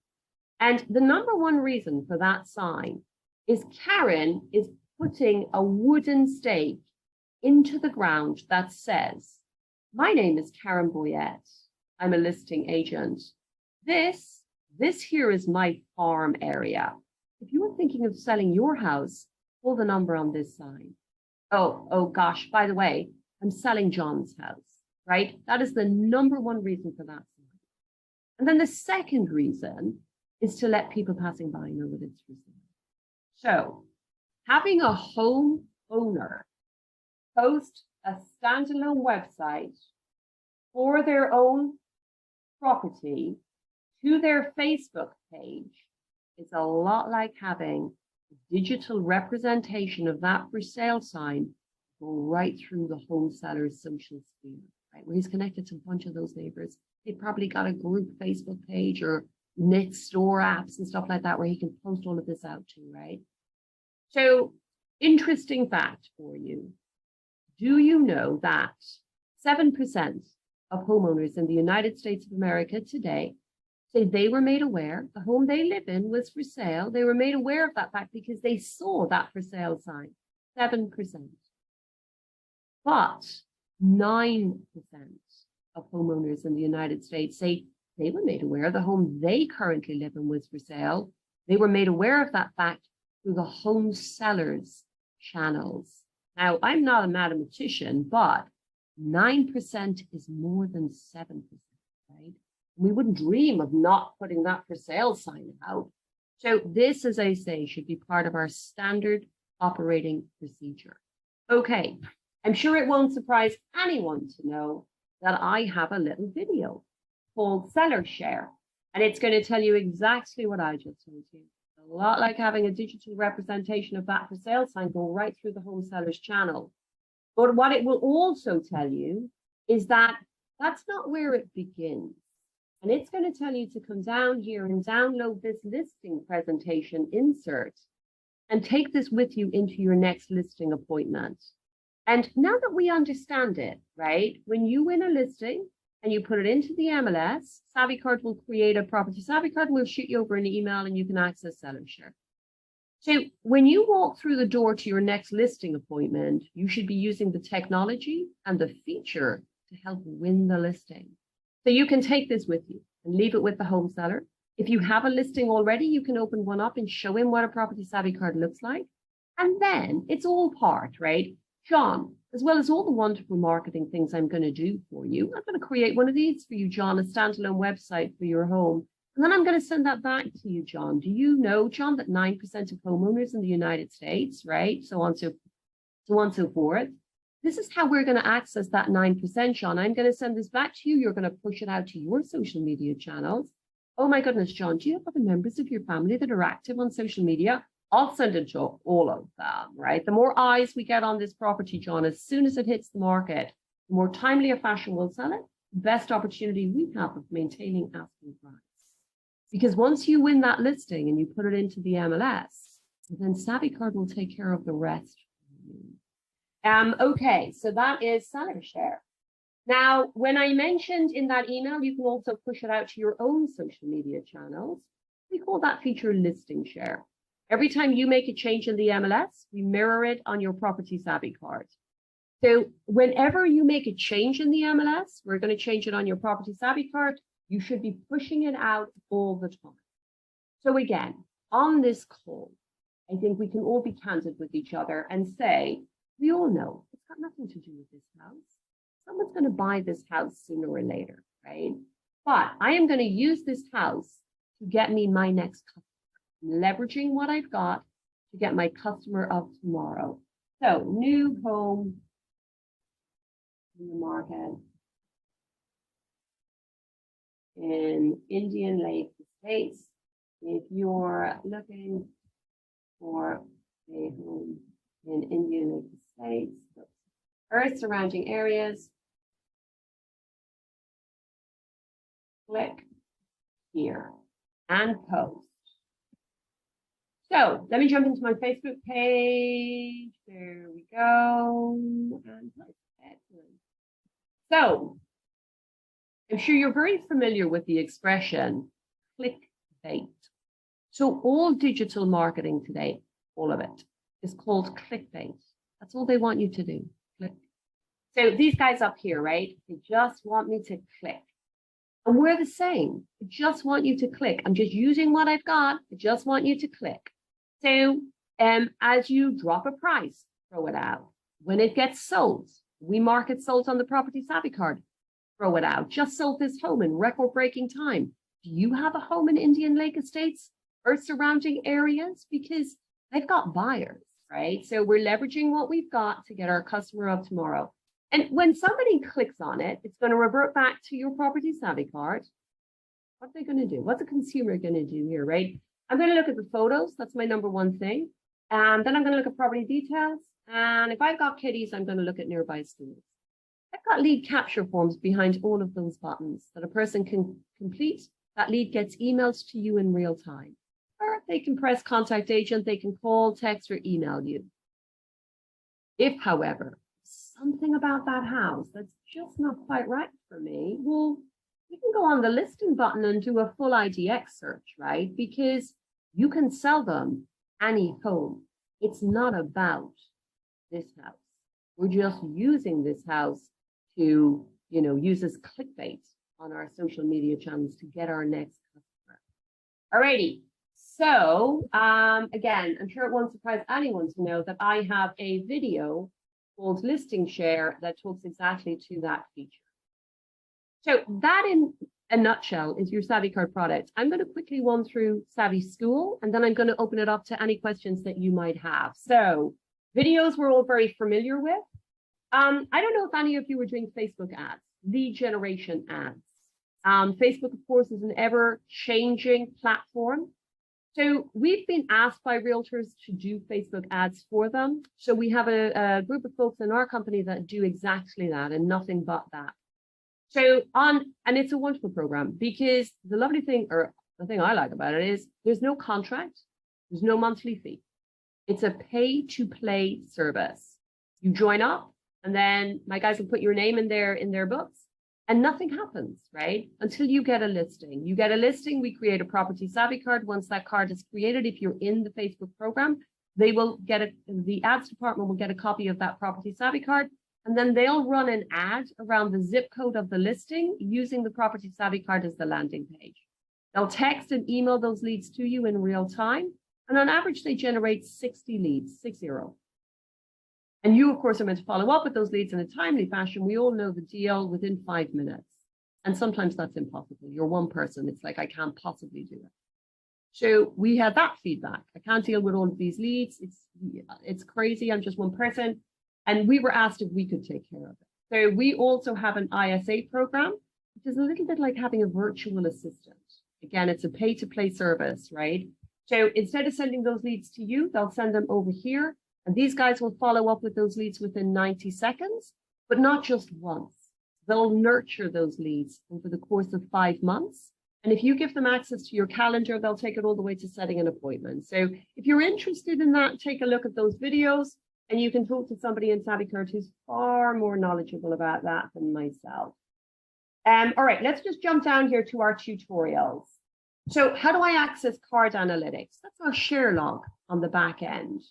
And the number one reason for that sign is Karen is putting a wooden stake into the ground that says, my name is Karen Boyette. I'm a listing agent. This here is my farm area. If you were thinking of selling your house, pull the number on this sign. Oh gosh, by the way, I'm selling John's house, right? That is the number one reason for that sign. And then the second reason is to let people passing by know that it's for sale. So having a home owner post a standalone website for their own property to their Facebook page is a lot like having a digital representation of that for sale sign go right through the home seller's social sphere, right? Where he's connected to a bunch of those neighbors They probably got a group Facebook page or knit store apps and stuff like that where he can post all of this out to, right? So, interesting fact for you. Do you know that 7% of homeowners in the United States of America today say they were made aware the home they live in was for sale? They were made aware of that fact because they saw that for sale sign. 7%. But 9% of homeowners in the United States say they were made aware the home they currently live in was for sale. They were made aware of that fact through the home sellers channels. Now, I'm not a mathematician, but 9% is more than 7%, right? We wouldn't dream of not putting that for sale sign out. So this, as I say, should be part of our standard operating procedure. Okay, I'm sure it won't surprise anyone to know that I have a little video called Seller Share, and it's going to tell you exactly what I just told you. A lot like having a digital representation of that for sale sign go right through the home sellers channel. But what it will also tell you is that that's not where it begins. And it's going to tell you to come down here and download this listing presentation insert and take this with you into your next listing appointment. And now that we understand it, right, when you win a listing and you put it into the MLS, SavvyCard will create a property. SavvyCard will shoot you over an email and you can access Seller Share. So when you walk through the door to your next listing appointment, you should be using the technology and the feature to help win the listing. So you can take this with you and leave it with the home seller. If you have a listing already, you can open one up and show him what a property SavvyCard looks like. And then it's all part, right? John, as well as all the wonderful marketing things I'm going to do for you, I'm going to create one of these for you, John, a standalone website for your home. And then I'm going to send that back to you, John. Do you know, John, that 9% of homeowners in the United States, right? So on, so so forth. This is how we're going to access that 9%, John. I'm going to send this back to you. You're going to push it out to your social media channels. Oh my goodness, John, do you have other members of your family that are active on social media? I'll send it to all of them, right? The more eyes we get on this property, John, as soon as it hits the market, the more timely a fashion we'll sell it, the best opportunity we have of maintaining asking price. Because once you win that listing and you put it into the MLS, then SavvyCard will take care of the rest. Okay, so that is Seller Share. Now, when I mentioned in that email, you can also push it out to your own social media channels. We call that feature Listing Share. Every time you make a change in the MLS, we mirror it on your property SavvyCard. So whenever you make a change in the MLS, we're going to change it on your property SavvyCard. You should be pushing it out all the time. So again, on this call, I think we can all be candid with each other and say, we all know it's got nothing to do with this house. Someone's going to buy this house sooner or later, right? But I am going to use this house to get me my next customer, leveraging what I've got to get my customer of tomorrow. So new home in the market in Indian Lake Estates. If you're looking for a home in Indian Lake Estates, or surrounding areas, click here and post. So let me jump into my Facebook page. There we go. And excellent. So I'm sure you're very familiar with the expression clickbait. So all digital marketing today, all of it, is called clickbait. That's all they want you to do. Click. So these guys up here, right? They just want me to click. And we're the same. I just want you to click. I'm just using what I've got. I just want you to click. So as you drop a price, throw it out. When it gets sold, we mark it sold on the property SavvyCard. Throw it out. Just sold this home in record-breaking time. Do you have a home in Indian Lake Estates or surrounding areas? Because I've got buyers, right? So we're leveraging what we've got to get our customer of tomorrow. And when somebody clicks on it, it's going to revert back to your property SavvyCard. What are they going to do? What's a consumer going to do here, right? I'm going to look at the photos. That's my number one thing. And then I'm going to look at property details. And if I've got kitties, I'm going to look at nearby schools. I've got lead capture forms behind all of those buttons that a person can complete. That lead gets emailed to you in real time. Or they can press contact agent, they can call, text, or email you. If, however, something about that house that's just not quite right for me, well, you can go on the listing button and do a full IDX search, right? Because you can sell them any home. It's not about this house. We're just using this house to, use as clickbait on our social media channels to get our next customer. Alrighty. So again, I'm sure it won't surprise anyone to know that I have a video called Listing Share that talks exactly to that feature. So that in a nutshell is your Savvy Card product. I'm going to quickly run through Savvy School, and then I'm going to open it up to any questions that you might have. So videos we're all very familiar with. I don't know if any of you are doing Facebook ads, lead generation ads. Facebook, of course, is an ever-changing platform. So we've been asked by realtors to do Facebook ads for them. So we have a group of folks in our company that do exactly that and nothing but that. So and it's a wonderful program because the lovely thing, or the thing I like about it is there's no contract, there's no monthly fee. It's a pay-to-play service. You join up, and then my guys will put your name in their books, and nothing happens, right? Until you get a listing. You get a listing, we create a property savvy card. Once that card is created, if you're in the Facebook program, they will get it, the ads department will get a copy of that property savvy card, and then they'll run an ad around the zip code of the listing using the property savvy card as the landing page. They'll text and email those leads to you in real time. And on average, they generate 60 leads, 60. And you, of course, are meant to follow up with those leads in a timely fashion. We all know the deal within 5 minutes. And sometimes that's impossible. You're one person. It's like, I can't possibly do it. So we had that feedback. I can't deal with all of these leads. It's crazy. I'm just one person. And we were asked if we could take care of it. So we also have an ISA program, which is a little bit like having a virtual assistant. Again, it's a pay-to-play service, right? So instead of sending those leads to you, they'll send them over here. And these guys will follow up with those leads within 90 seconds, but not just once. They'll nurture those leads over the course of 5 months. And if you give them access to your calendar, they'll take it all the way to setting an appointment. So if you're interested in that, take a look at those videos. And you can talk to somebody in Savvy Card who's far more knowledgeable about that than myself. All right, let's just jump down here to our tutorials. So how do I access card analytics? That's our share log on the back end.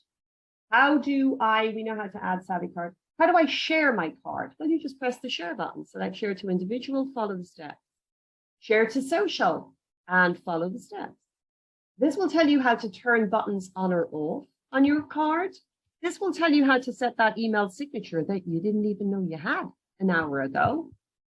We know how to add Savvy Card. How do I share my card? Well, you just press the share button. Select share to individual, follow the steps. Share to social and follow the steps. This will tell you how to turn buttons on or off on your card. This will tell you how to set that email signature that you didn't even know you had an hour ago.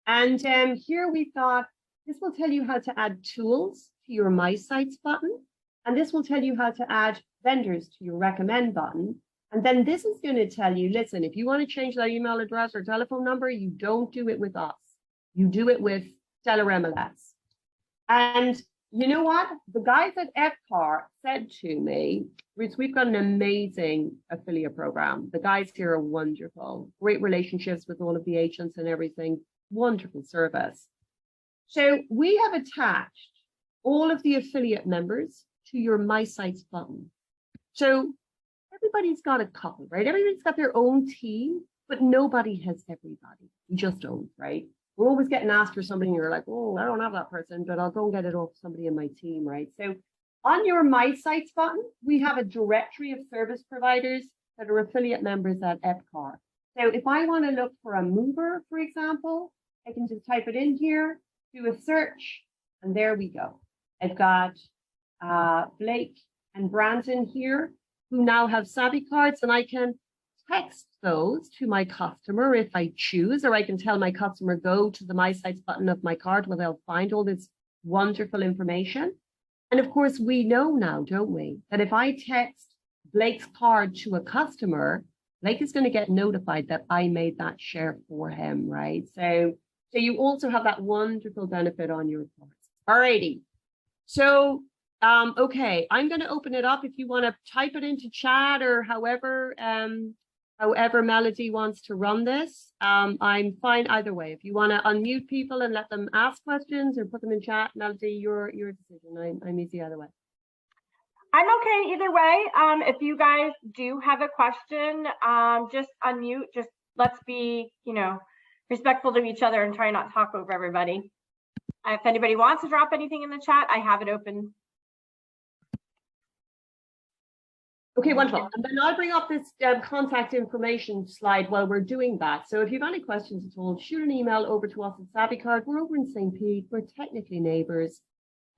And here we've got, this will tell you how to add tools to your My Sites button. And this will tell you how to add vendors to your recommend button. And then this is going to tell you, listen, if you want to change that email address or telephone number, you don't do it with us. You do it with Stellar MLS. And you know what? The guys at FCAR said to me, we've got an amazing affiliate program. The guys here are wonderful, great relationships with all of the agents and everything, wonderful service. So we have attached all of the affiliate members to your My Sites button. So everybody's got a couple, right? Everybody's got their own team, but nobody has everybody. We just don't, right? We're always getting asked for somebody and you're like, oh, I don't have that person, but I'll go and get it off somebody in my team, right? So on your My Sites button, we have a directory of service providers that are affiliate members at FCAR. So if I want to look for a mover, for example, I can just type it in here, do a search, and there we go. I've got Blake and Brandon here who now have Savvy Cards, and I can text those to my customer if I choose, or I can tell my customer, go to the My Sites button of my card where they'll find all this wonderful information. And of course, we know now, don't we, that if I text Blake's card to a customer, Blake is going to get notified that I made that share for him, right? So you also have that wonderful benefit on your cards. All righty. So, okay, I'm going to open it up if you want to type it into chat or however however Melody wants to run this. I'm fine either way. If you want to unmute people and let them ask questions or put them in chat, Melody, your decision. I'm easy either way. I'm okay either way. If you guys do have a question, just unmute. Just let's be, respectful to each other and try not to talk over everybody. If anybody wants to drop anything in the chat, I have it open. Okay, wonderful. And then I'll bring up this contact information slide while we're doing that. So if you have any questions at all, shoot an email over to us at SavvyCard. We're over in St. Pete. We're technically neighbours.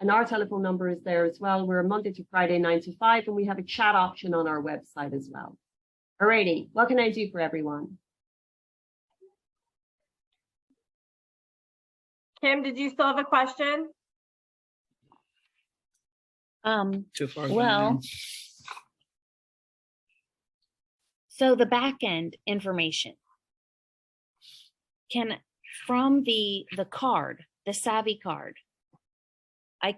And our telephone number is there as well. We're Monday to Friday, 9 to 5, and we have a chat option on our website as well. Alrighty, what can I do for everyone? Kim, did you still have a question? Too far Well, gone so the back end information from the card, the Savvy card, I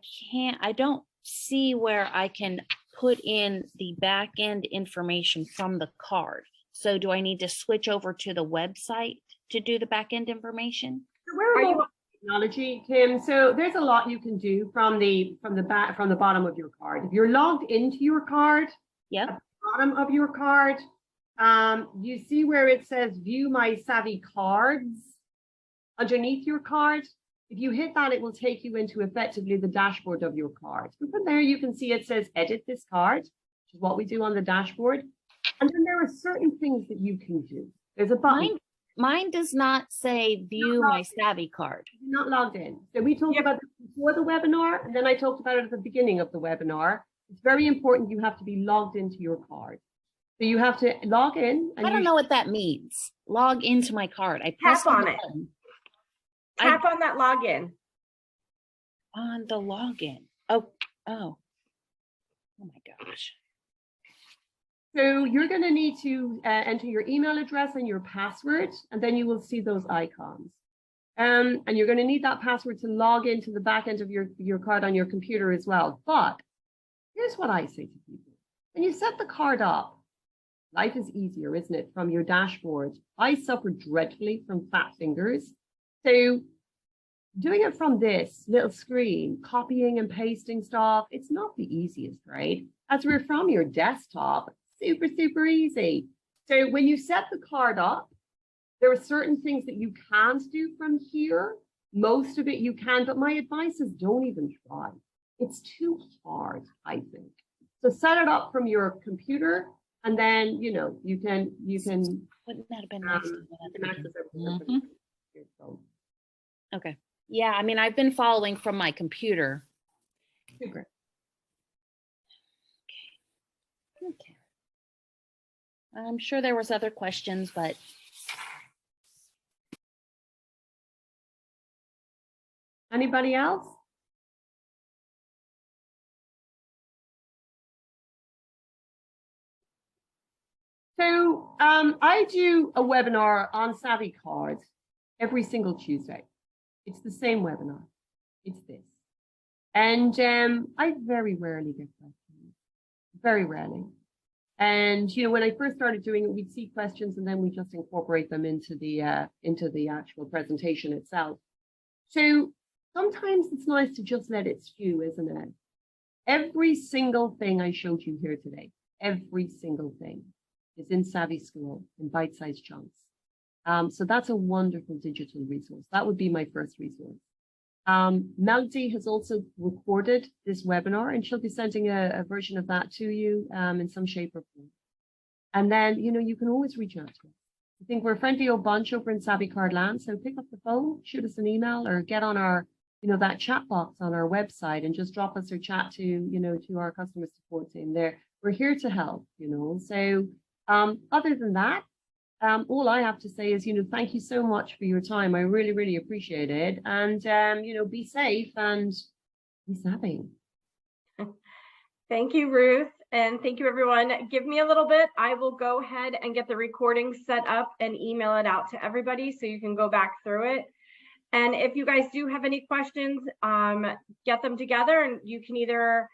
don't see where I can put in the back end information from the card. So do I need to switch over to the website to do the back end information? Are you technology, Kim? So there's a lot you can do from the bottom of your card. If you're logged into your card, Yep. at the bottom of your card, you see where it says view my Savvy cards underneath your card. If you hit that, it will take you into effectively the dashboard of your card. And from there, you can see it says edit this card, which is what we do on the dashboard. And then there are certain things that you can do. There's a button. Mine does not say view my Savvy card. You're not logged in. So we talked about this before the webinar, and then I talked about it at the beginning of the webinar. It's very important you have to be logged into your card. So you have to log in. And I don't know what that means. Log into my card. I press Tap on the it. button. Tap on that login. On the login. Oh my gosh. So you're going to need to enter your email address and your password, and then you will see those icons. And you're going to need that password to log into the back end of your card on your computer as well. But here's what I say to people. When you set the card up, life is easier, isn't it, from your dashboard? I suffer dreadfully from fat fingers. So doing it from this little screen, copying and pasting stuff, it's not the easiest, right? As we're from your desktop, super, super easy. So when you set the card up, there are certain things that you can't do from here. Most of it you can, but my advice is don't even try. It's too hard, I think. So set it up from your computer, and then, you can. Wouldn't that have been nice to do that? can access everything Mhm. from your phone. Okay. Yeah, I mean, I've been following from my computer. Super. Okay. I'm sure there was other questions, but Anybody else? So I do a webinar on Savvy Card every single Tuesday. It's the same webinar. It's this. And I very rarely get questions. Very rarely. And when I first started doing it, we'd see questions and then we just incorporate them into the actual presentation itself. So sometimes it's nice to just let it stew, isn't it? Every single thing I showed you here today, every single thing is in Savvy School in bite-sized chunks. So that's a wonderful digital resource. That would be my first resource. Melody has also recorded this webinar, and she'll be sending a version of that to you in some shape or form. And then, you can always reach out to us. I think we're a friendly old bunch over in Savvy Card Land, so pick up the phone, shoot us an email, or get on our, that chat box on our website and just drop us or chat to, to our customer support team there. We're here to help, So other than that, all I have to say is, thank you so much for your time. I really, really appreciate it. And, be safe and be savvy. Thank you, Ruth. And thank you, everyone. Give me a little bit. I will go ahead and get the recording set up and email it out to everybody so you can go back through it. And if you guys do have any questions, get them together and you can either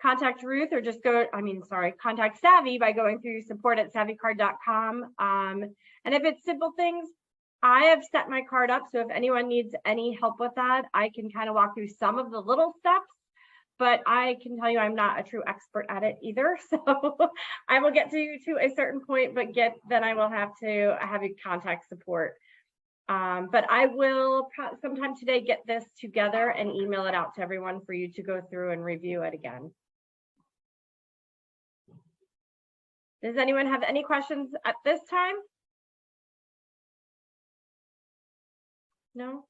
contact Ruth or just contact Savvy by going through support@savvycard.com. And if it's simple things, I have set my card up. So if anyone needs any help with that, I can kind of walk through some of the little steps, but I can tell you I'm not a true expert at it either. So I will get to a certain point, but then I will have to have you contact support. But I will sometime today get this together and email it out to everyone for you to go through and review it again. Does anyone have any questions at this time? No?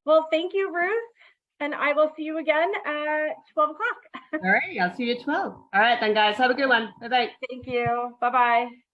Well, thank you, Ruth. And I will see you again at 12 o'clock. All right, I'll see you at 12. All right, then, guys. Have a good one. Bye-bye. Thank you. Bye-bye.